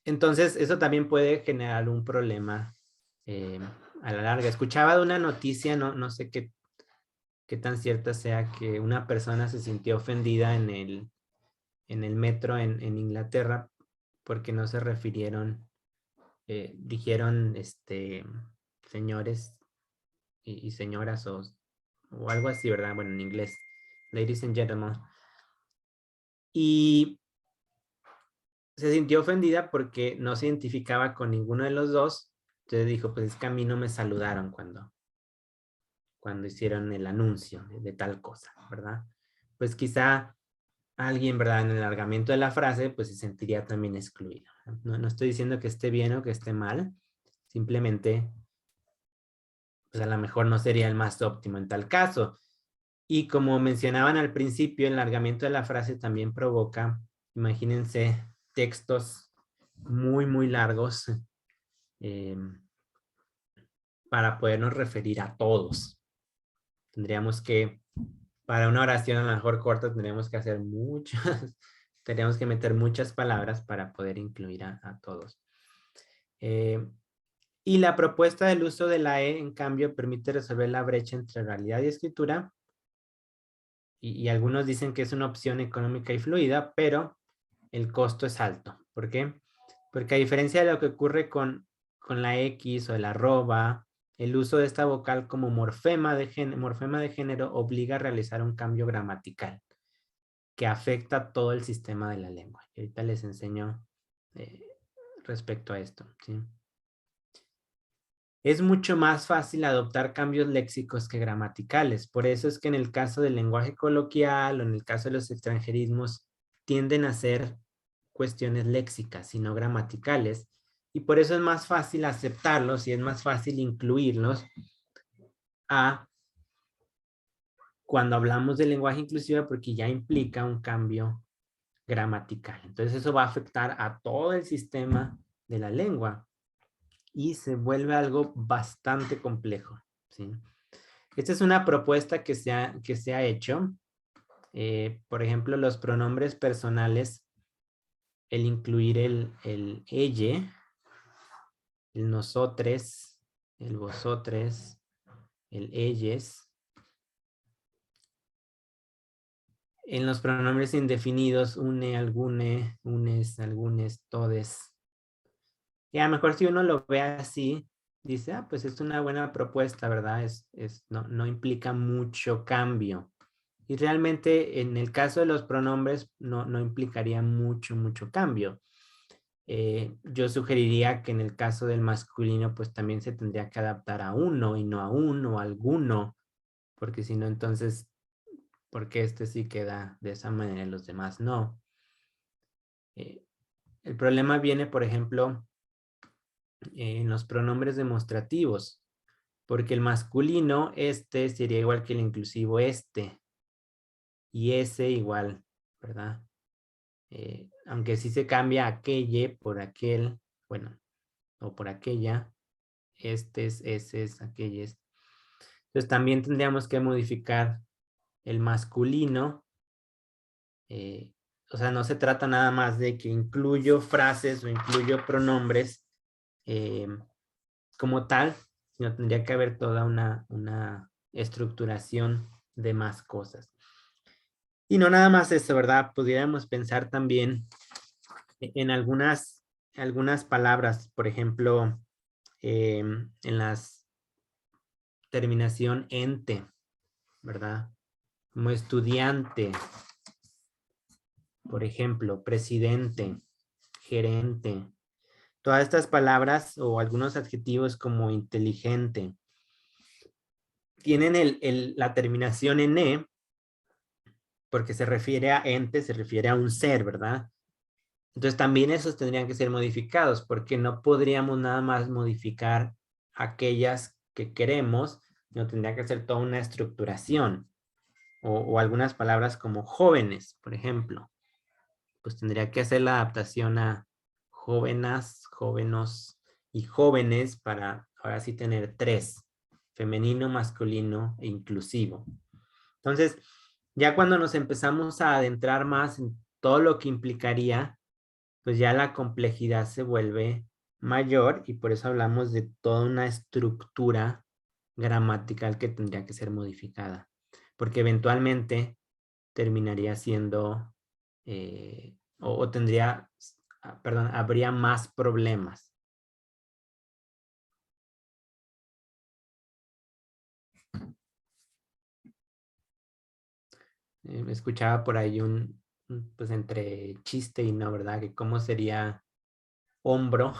Entonces, eso también puede generar un problema a la larga. Escuchaba de una noticia, no sé qué tan cierta sea, que una persona se sintió ofendida en el metro en Inglaterra porque no se refirieron, dijeron señores y señoras o algo así, ¿verdad? Bueno, en inglés, ladies and gentlemen. Y se sintió ofendida porque no se identificaba con ninguno de los dos. Entonces dijo, pues es que a mí no me saludaron cuando hicieron el anuncio de tal cosa, ¿verdad? Pues quizá alguien, ¿verdad? En el alargamiento de la frase, pues se sentiría también excluido. No estoy diciendo que esté bien o que esté mal, simplemente, pues a lo mejor no sería el más óptimo en tal caso. Y como mencionaban al principio, el alargamiento de la frase también provoca, imagínense, textos muy, muy largos eh, para podernos referir a todos. Tendríamos que, para una oración a lo mejor corta, tendríamos que hacer muchas, tendríamos que meter muchas palabras para poder incluir a todos. Y la propuesta del uso de la E, en cambio, permite resolver la brecha entre realidad y escritura. Y algunos dicen que es una opción económica y fluida, pero el costo es alto. ¿Por qué? Porque a diferencia de lo que ocurre con la X o el arroba, el uso de esta vocal como morfema de género obliga a realizar un cambio gramatical que afecta todo el sistema de la lengua. Y ahorita les enseño respecto a esto, ¿sí? Es mucho más fácil adoptar cambios léxicos que gramaticales. Por eso es que en el caso del lenguaje coloquial o en el caso de los extranjerismos tienden a ser cuestiones léxicas y no gramaticales. Y por eso es más fácil aceptarlos y es más fácil incluirlos a cuando hablamos de lenguaje inclusivo porque ya implica un cambio gramatical. Entonces eso va a afectar a todo el sistema de la lengua y se vuelve algo bastante complejo, ¿sí? Esta es una propuesta que se ha hecho. Por ejemplo, los pronombres personales, el incluir el elle, el nosotres, el vosotres, el elles. En los pronombres indefinidos, une, algune, unes, algunes, todes. Y a lo mejor si uno lo ve así, dice, pues es una buena propuesta, ¿verdad? No implica mucho cambio. Y realmente en el caso de los pronombres no implicaría mucho cambio. Yo sugeriría que en el caso del masculino pues también se tendría que adaptar a uno y no a uno o a alguno, porque si no entonces, ¿por qué este sí queda de esa manera y los demás no? El problema viene, por ejemplo, en los pronombres demostrativos, porque el masculino este sería igual que el inclusivo este y ese igual, ¿verdad? Aunque sí se cambia aquelle por aquel, bueno, o por aquella, este es, ese es, aquelles. Entonces también tendríamos que modificar el masculino. O sea, no se trata nada más de que incluyo frases o incluyo pronombres eh, como tal, sino tendría que haber toda una estructuración de más cosas. Y no nada más eso, ¿verdad? Pudiéramos pensar también en algunas palabras, por ejemplo, en las terminación ente, ¿verdad? Como estudiante, por ejemplo, presidente, gerente. Todas estas palabras o algunos adjetivos como inteligente tienen la terminación en e porque se refiere a ente, se refiere a un ser, ¿verdad? Entonces también esos tendrían que ser modificados porque no podríamos nada más modificar aquellas que queremos, no tendría que ser toda una estructuración o algunas palabras como jóvenes, por ejemplo. Pues tendría que hacer la adaptación a jóvenes, jóvenes y jóvenes para ahora sí tener tres, femenino, masculino e inclusivo. Entonces, ya cuando nos empezamos a adentrar más en todo lo que implicaría, pues ya la complejidad se vuelve mayor y por eso hablamos de toda una estructura gramatical que tendría que ser modificada, porque eventualmente terminaría siendo o tendría, perdón, habría más problemas. Escuchaba por ahí pues entre chiste y no, ¿verdad? Que cómo sería hombro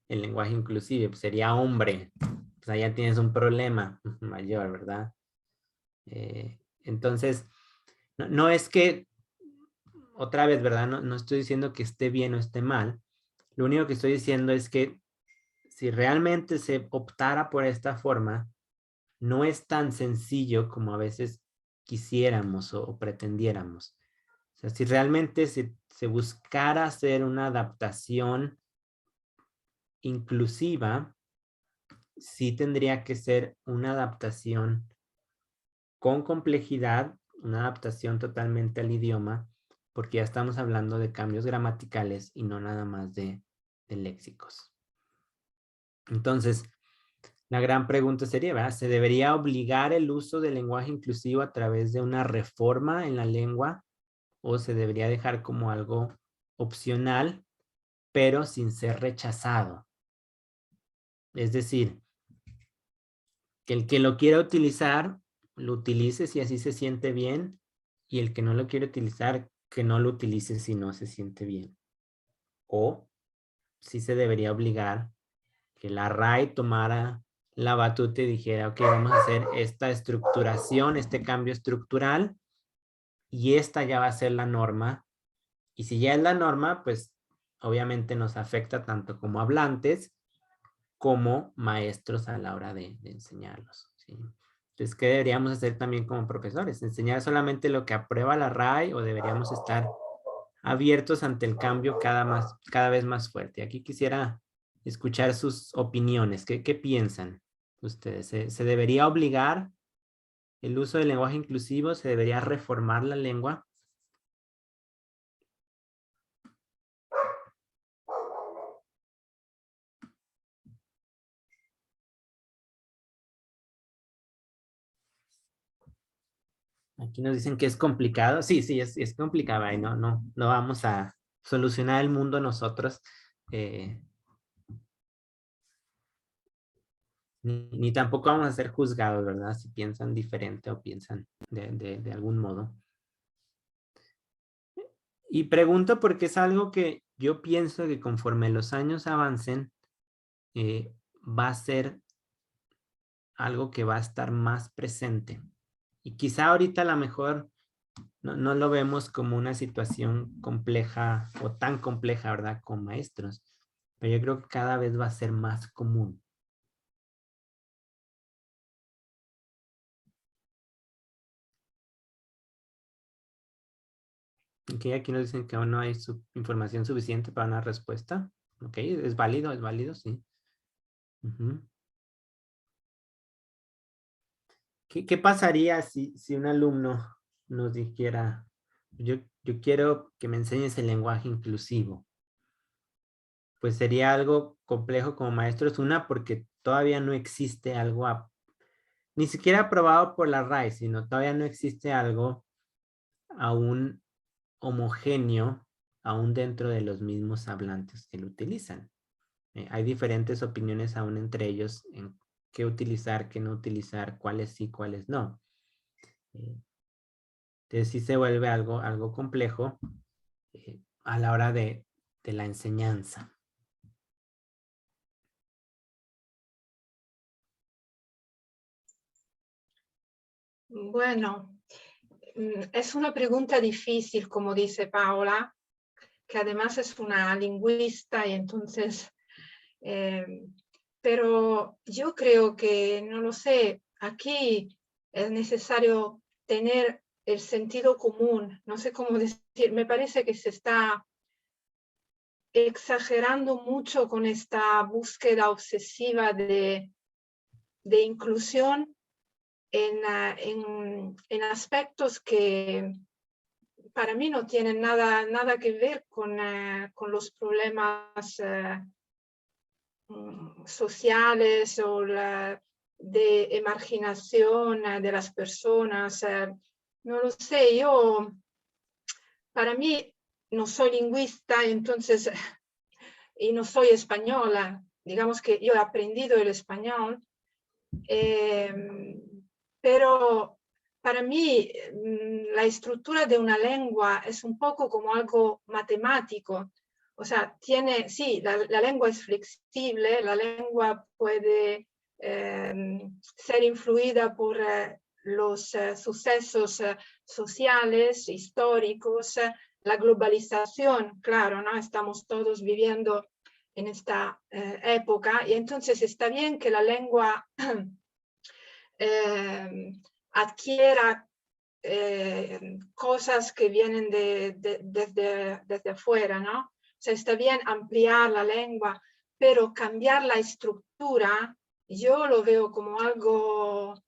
el lenguaje inclusive, pues sería hombre. Pues allá tienes un problema mayor, ¿verdad? Entonces, no es que, otra vez, ¿verdad? No estoy diciendo que esté bien o esté mal. Lo único que estoy diciendo es que si realmente se optara por esta forma, no es tan sencillo como a veces quisiéramos o pretendiéramos. O sea, si realmente se buscara hacer una adaptación inclusiva, sí tendría que ser una adaptación con complejidad, una adaptación totalmente al idioma, porque ya estamos hablando de cambios gramaticales y no nada más de léxicos. Entonces, la gran pregunta sería, ¿verdad? ¿Se debería obligar el uso del lenguaje inclusivo a través de una reforma en la lengua o se debería dejar como algo opcional, pero sin ser rechazado? Es decir, que el que lo quiera utilizar, lo utilice si así se siente bien, y el que no lo quiere utilizar, que no lo utilice si no se siente bien. O si se debería obligar que la RAE tomara la batuta y dijera, ok, vamos a hacer esta estructuración, este cambio estructural, y esta ya va a ser la norma. Y si ya es la norma, pues obviamente nos afecta tanto como hablantes como maestros a la hora de enseñarlos, ¿sí? Entonces, ¿qué deberíamos hacer también como profesores? ¿Enseñar solamente lo que aprueba la RAE o deberíamos estar abiertos ante el cambio cada vez más fuerte? Aquí quisiera escuchar sus opiniones. ¿Qué piensan ustedes? ¿Se debería obligar el uso del lenguaje inclusivo? ¿Se debería reformar la lengua? Aquí nos dicen que es complicado. Sí, sí, es complicado. Y no vamos a solucionar el mundo nosotros. eh, ni tampoco vamos a ser juzgados, ¿verdad? Si piensan diferente o piensan de algún modo. Y pregunto porque es algo que yo pienso que conforme los años avancen, va a ser algo que va a estar más presente. Y quizá ahorita a lo mejor no lo vemos como una situación compleja o tan compleja, ¿verdad? Con maestros. Pero yo creo que cada vez va a ser más común. Ok, aquí nos dicen que aún no hay información suficiente para una respuesta. Ok, es válido, sí. Ujú. Ok, ¿Qué pasaría si un alumno nos dijera, yo quiero que me enseñes el lenguaje inclusivo? Pues sería algo complejo como maestros, una, porque todavía no existe algo, ni siquiera aprobado por la RAE, sino todavía no existe algo aún homogéneo, aún dentro de los mismos hablantes que lo utilizan. Hay diferentes opiniones aún entre ellos en qué utilizar, qué no utilizar, cuáles sí, cuáles no. Entonces sí se vuelve algo complejo a la hora de la enseñanza. Bueno, es una pregunta difícil, como dice Paola, que además es una lingüista y entonces, pero yo creo que, no lo sé, aquí es necesario tener el sentido común, no sé cómo decir, me parece que se está exagerando mucho con esta búsqueda obsesiva de inclusión en aspectos que para mí no tienen nada que ver con los problemas sociales o de marginación de las personas. No lo sé, yo, para mí, no soy lingüista, entonces, y no soy española. Digamos que yo he aprendido el español, pero para mí la estructura de una lengua es un poco como algo matemático. O sea, sí, la lengua es flexible, la lengua puede ser influida por los sucesos sociales, históricos, la globalización, claro, ¿no? Estamos todos viviendo en esta época y entonces está bien que la lengua adquiera cosas que vienen desde afuera, ¿no? O sea, está bien ampliar la lengua, pero cambiar la estructura, yo lo veo como algo,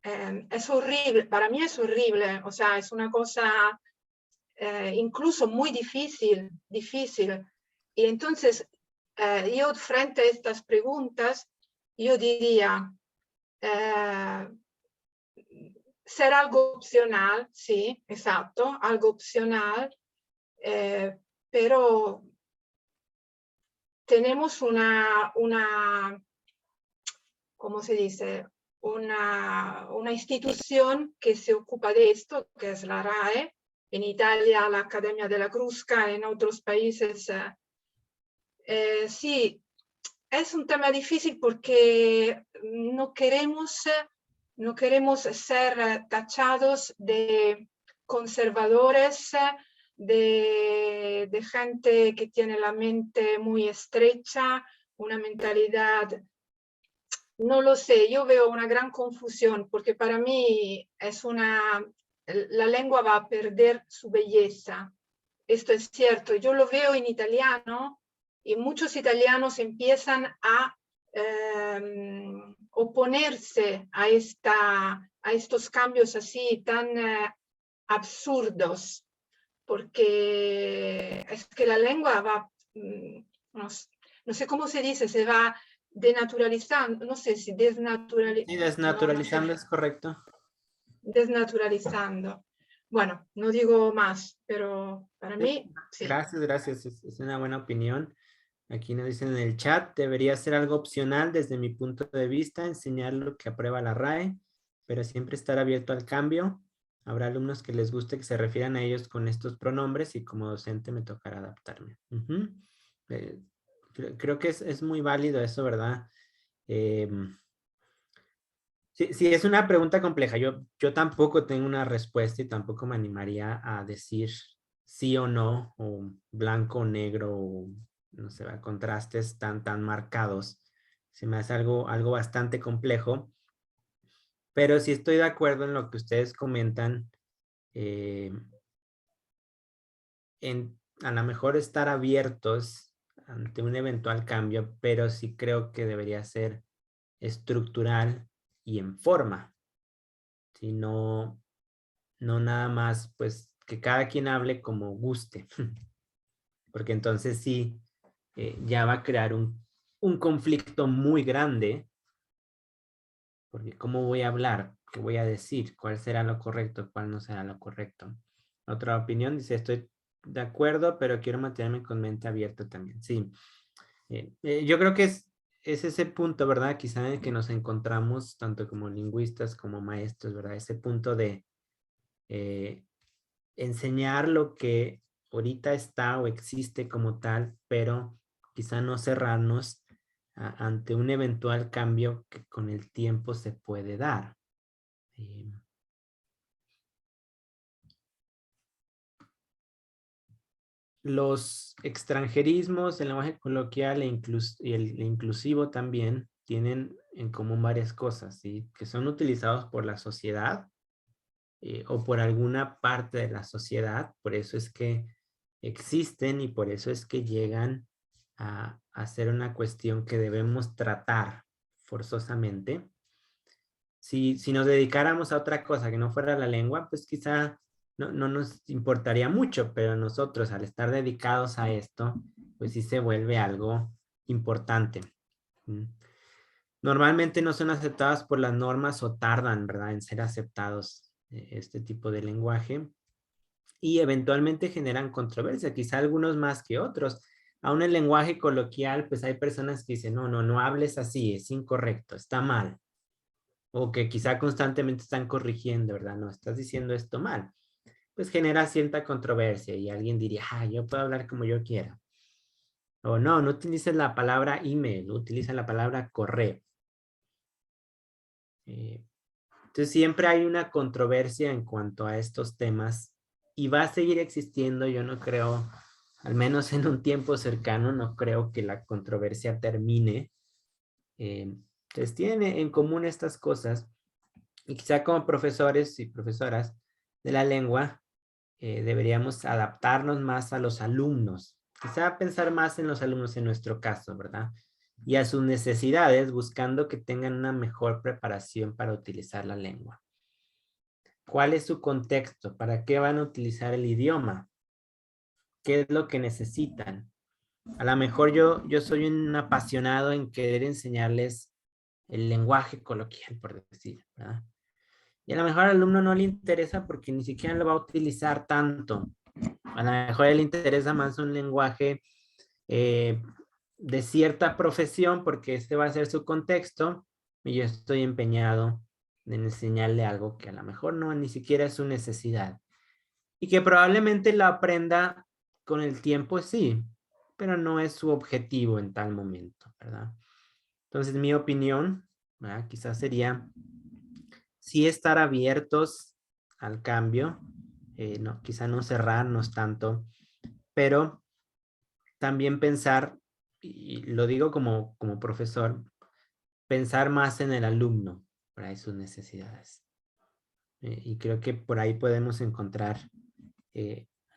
es horrible, para mí es horrible, o sea, es una cosa incluso muy difícil. Y entonces, yo frente a estas preguntas, yo diría, ser algo opcional, sí, exacto, algo opcional, pero tenemos ¿cómo se dice? Una institución que se ocupa de esto, que es la RAE, en Italia la Academia de la Crusca, en otros países. Sí, es un tema difícil porque no queremos ser tachados de conservadores, de gente que tiene la mente muy estrecha, una mentalidad, no lo sé, yo veo una gran confusión porque para mí la lengua va a perder su belleza. Esto es cierto, yo lo veo en italiano y muchos italianos empiezan a oponerse a estos cambios así tan absurdos, porque es que la lengua va, no sé cómo se dice, se va denaturalizando, no sé si Sí, no sé, desnaturalizando es correcto. desnaturalizando. Bueno, no digo más, pero para Sí, mí, sí. gracias, es una buena opinión. Aquí nos dicen en el chat, debería ser algo opcional desde mi punto de vista, enseñar lo que aprueba la RAE, pero siempre estar abierto al cambio. Habrá alumnos que les guste que se refieran a ellos con estos pronombres y como docente me tocará adaptarme. Eh, creo que es muy válido eso, ¿verdad? Sí, sí, es una pregunta compleja. Yo tampoco tengo una respuesta y tampoco me animaría a decir sí o no, o blanco o negro, o no sé, contrastes tan marcados. Se me hace algo bastante complejo, pero sí estoy de acuerdo en lo que ustedes comentan, eh, en a lo mejor estar abiertos ante un eventual cambio, pero sí creo que debería ser estructural y en forma. sino no nada más, pues, que cada quien hable como guste, porque entonces sí, ya va a crear un conflicto muy grande, porque ¿cómo voy a hablar? ¿Qué voy a decir? ¿Cuál será lo correcto? ¿Cuál no será lo correcto? Otra opinión dice, estoy de acuerdo, pero quiero mantenerme con mente abierta también. Sí, yo creo que es ese punto, ¿verdad? Quizá en el que nos encontramos tanto como lingüistas como maestros, ¿verdad? Ese punto de eh, enseñar lo que ahorita está o existe como tal, pero quizá no cerrarnos ante un eventual cambio que con el tiempo se puede dar. Eh, los extranjerismos, el lenguaje coloquial y el inclusivo también tienen en común varias cosas, ¿sí? Que son utilizados por la sociedad o por alguna parte de la sociedad, por eso es que existen y por eso es que llegan a ser una cuestión que debemos tratar forzosamente. Si nos dedicáramos a otra cosa que no fuera la lengua, pues quizá no nos importaría mucho, pero nosotros al estar dedicados a esto, pues sí se vuelve algo importante. ¿Mm? Normalmente no son aceptadas por las normas o tardan, ¿verdad?, en ser aceptados este tipo de lenguaje y eventualmente generan controversia, quizá algunos más que otros. Aún el lenguaje coloquial, pues hay personas que dicen, no hables así, es incorrecto, está mal. O que quizá constantemente están corrigiendo, ¿verdad? No, estás diciendo esto mal. Pues genera cierta controversia y alguien diría, yo puedo hablar como yo quiera. O no utilices la palabra email, utiliza la palabra correo. Entonces siempre hay una controversia en cuanto a estos temas y va a seguir existiendo, yo no creo, al menos en un tiempo cercano, no creo que la controversia termine. Entonces tienen en común estas cosas y quizá como profesores y profesoras de la lengua deberíamos adaptarnos más a los alumnos, quizá pensar más en los alumnos en nuestro caso, ¿verdad? Y a sus necesidades, buscando que tengan una mejor preparación para utilizar la lengua. ¿Cuál es su contexto? ¿Para qué van a utilizar el idioma? ¿Qué es lo que necesitan? A lo mejor yo soy un apasionado en querer enseñarles el lenguaje coloquial, por decir, ¿verdad? Y a lo mejor al alumno no le interesa porque ni siquiera lo va a utilizar tanto. A lo mejor le interesa más un lenguaje eh, de cierta profesión porque este va a ser su contexto y yo estoy empeñado en enseñarle algo que a lo mejor no ni siquiera es su necesidad y que probablemente lo aprenda con el tiempo, sí, pero no es su objetivo en tal momento, ¿verdad? Entonces mi opinión, ¿verdad?, quizás sería sí estar abiertos al cambio, no, quizá no cerrarnos tanto, pero también pensar, y lo digo como profesor, pensar más en el alumno, para sus necesidades. Y creo que por ahí podemos encontrar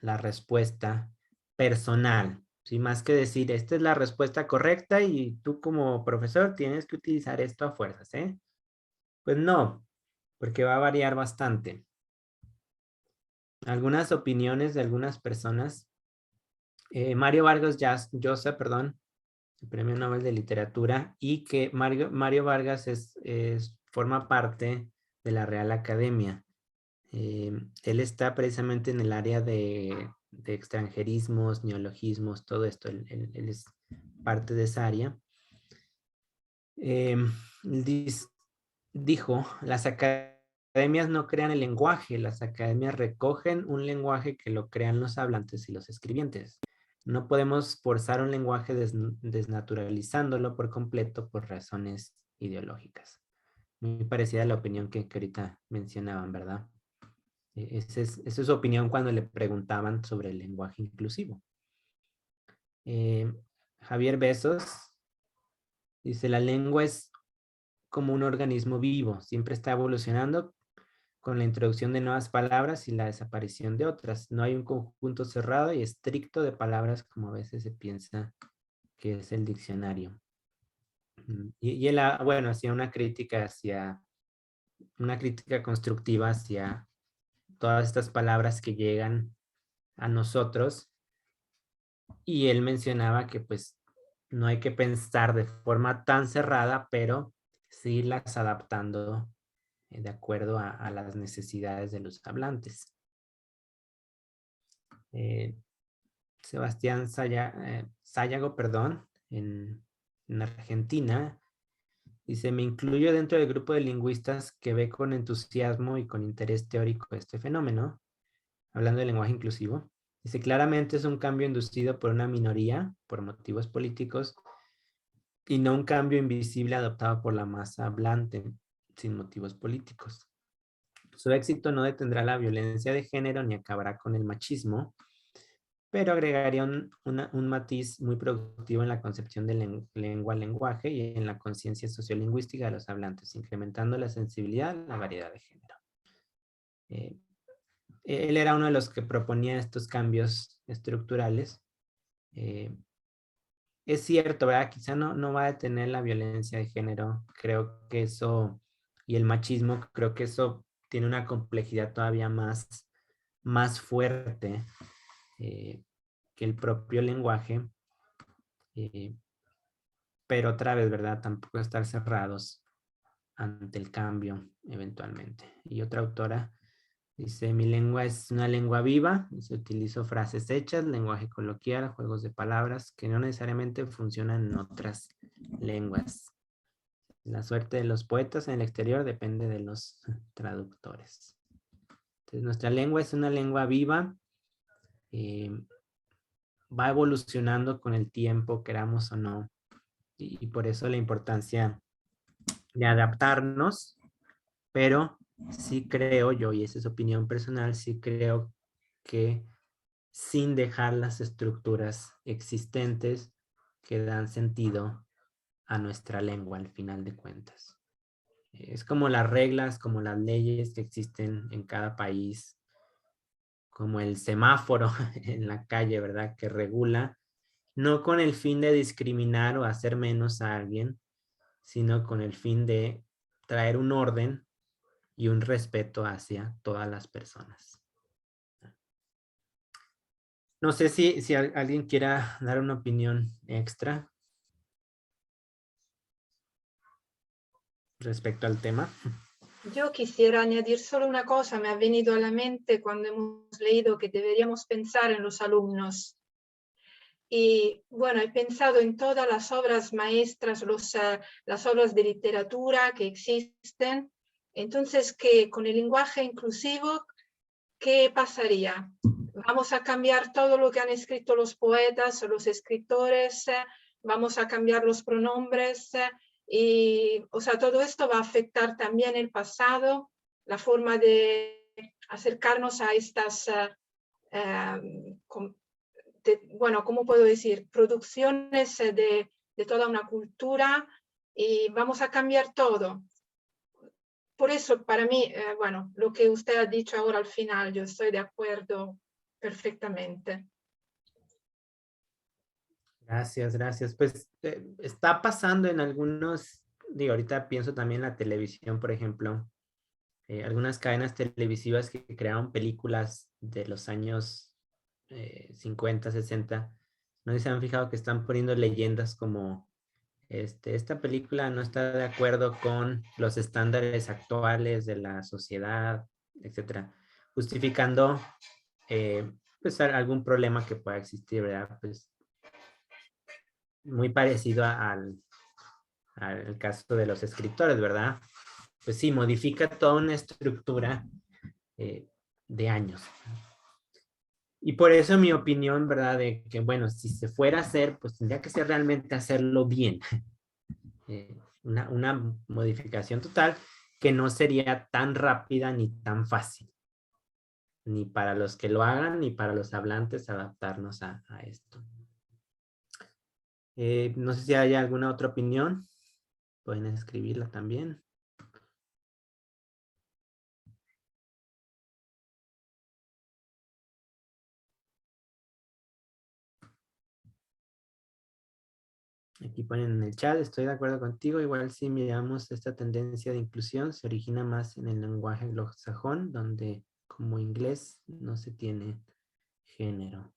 la respuesta personal, ¿sí? Más que decir, esta es la respuesta correcta y tú como profesor tienes que utilizar esto a fuerzas, ¿eh? Pues no, porque va a variar bastante. Algunas opiniones de algunas personas. Mario Vargas Llosa, perdón, el Premio Nobel de Literatura, y que Mario Vargas forma parte de la Real Academia. Él está precisamente en el área de extranjerismos, neologismos, todo esto. Él es parte de esa área. Dijo, las academias no crean el lenguaje, las academias recogen un lenguaje que lo crean los hablantes y los escribientes. No podemos forzar un lenguaje desnaturalizándolo por completo por razones ideológicas. Muy parecida a la opinión que ahorita mencionaban, ¿verdad? Esa es su opinión cuando le preguntaban sobre el lenguaje inclusivo. Javier Besos dice, la lengua es como un organismo vivo, siempre está evolucionando con la introducción de nuevas palabras y la desaparición de otras. No hay un conjunto cerrado y estricto de palabras como a veces se piensa que es el diccionario. Y él, bueno, hacía una crítica hacia una crítica constructiva hacia todas estas palabras que llegan a nosotros. Y él mencionaba que pues no hay que pensar de forma tan cerrada, pero sí las adaptando de acuerdo a las necesidades de los hablantes. Sebastián Sayago, perdón, en Argentina, dice, me incluyo dentro del grupo de lingüistas que ve con entusiasmo y con interés teórico este fenómeno, hablando del lenguaje inclusivo. Dice, claramente es un cambio inducido por una minoría, por motivos políticos, y no un cambio invisible adoptado por la masa hablante, sin motivos políticos. Su éxito no detendrá la violencia de género ni acabará con el machismo, pero agregaría un matiz muy productivo en la concepción de lengua-lenguaje y en la conciencia sociolingüística de los hablantes, incrementando la sensibilidad a la variedad de género. Eh, Él era uno de los que proponía estos cambios estructurales. Eh, es cierto, ¿verdad? Quizá no va a detener la violencia de género. Creo que eso, y el machismo, creo que eso tiene una complejidad todavía más fuerte que el propio lenguaje. Eh, pero otra vez, ¿verdad? Tampoco estar cerrados ante el cambio eventualmente. Y otra autora dice, mi lengua es una lengua viva, se utilizo frases hechas, lenguaje coloquial, juegos de palabras que no necesariamente funcionan en otras lenguas. La suerte de los poetas en el exterior depende de los traductores. Entonces, nuestra lengua es una lengua viva, eh, va evolucionando con el tiempo, queramos o no, y por eso la importancia de adaptarnos, pero sí creo yo, y esa es opinión personal, sí creo que sin dejar las estructuras existentes que dan sentido a nuestra lengua al final de cuentas. Es como las reglas, como las leyes que existen en cada país, como el semáforo en la calle, ¿verdad? Que regula, no con el fin de discriminar o hacer menos a alguien, sino con el fin de traer un orden y un respeto hacia todas las personas. No sé si alguien quiera dar una opinión extra respecto al tema. Yo quisiera añadir solo una cosa, me ha venido a la mente cuando hemos leído que deberíamos pensar en los alumnos. Y bueno, he pensado en todas las obras maestras, las obras de literatura que existen. Entonces, que con el lenguaje inclusivo, ¿qué pasaría? Vamos a cambiar todo lo que han escrito los poetas o los escritores, vamos a cambiar los pronombres, y, o sea, todo esto va a afectar también el pasado, la forma de acercarnos a estas bueno, ¿cómo puedo decir? Producciones de toda una cultura, y vamos a cambiar todo. Por eso, para mí, bueno, lo que usted ha dicho ahora al final, yo estoy de acuerdo perfectamente. Gracias. Pues está pasando en algunos, digo, ahorita pienso también en la televisión, por ejemplo, algunas cadenas televisivas que crearon películas de los años 50, 60. No sé si se han fijado que están poniendo leyendas como esta película no está de acuerdo con los estándares actuales de la sociedad, etcétera, justificando pues algún problema que pueda existir, ¿verdad? Pues muy parecido al caso de los escritores, ¿verdad? Pues sí, modifica toda una estructura eh, de años. Y por eso mi opinión, ¿verdad? De que, bueno, si se fuera a hacer, pues tendría que ser realmente hacerlo bien. Una modificación total que no sería tan rápida ni tan fácil, ni para los que lo hagan, ni para los hablantes adaptarnos a esto. No sé si hay alguna otra opinión, pueden escribirla también. Aquí ponen en el chat, estoy de acuerdo contigo. Igual si miramos esta tendencia de inclusión, se origina más en el lenguaje anglosajón, donde como inglés no se tiene género.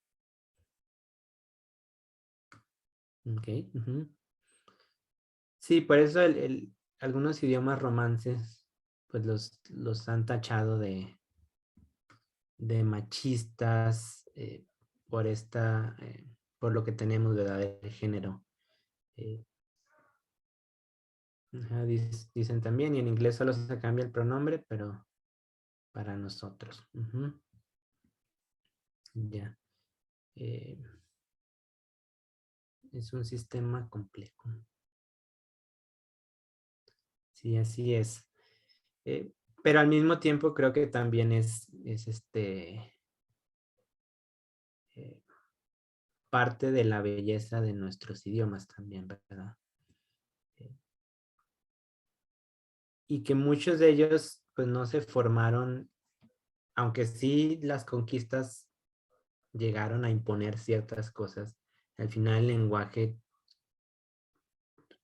Ok. Ujú. Sí, por eso algunos idiomas romances, pues los han tachado de machistas por por lo que tenemos, ¿verdad? De género. Eh, ajá, dicen también, y en inglés solo se cambia el pronombre, pero para nosotros. Ujú. Ya. Eh, es un sistema complejo. Sí, así es. Eh, pero al mismo tiempo creo que también es eh, parte de la belleza de nuestros idiomas también, ¿verdad? Eh, y que muchos de ellos pues no se formaron, aunque sí las conquistas llegaron a imponer ciertas cosas, al final el lenguaje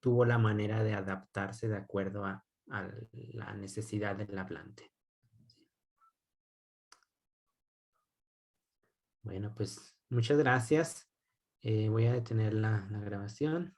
tuvo la manera de adaptarse de acuerdo a la necesidad del hablante. Bueno, pues muchas gracias. Voy a detener la grabación.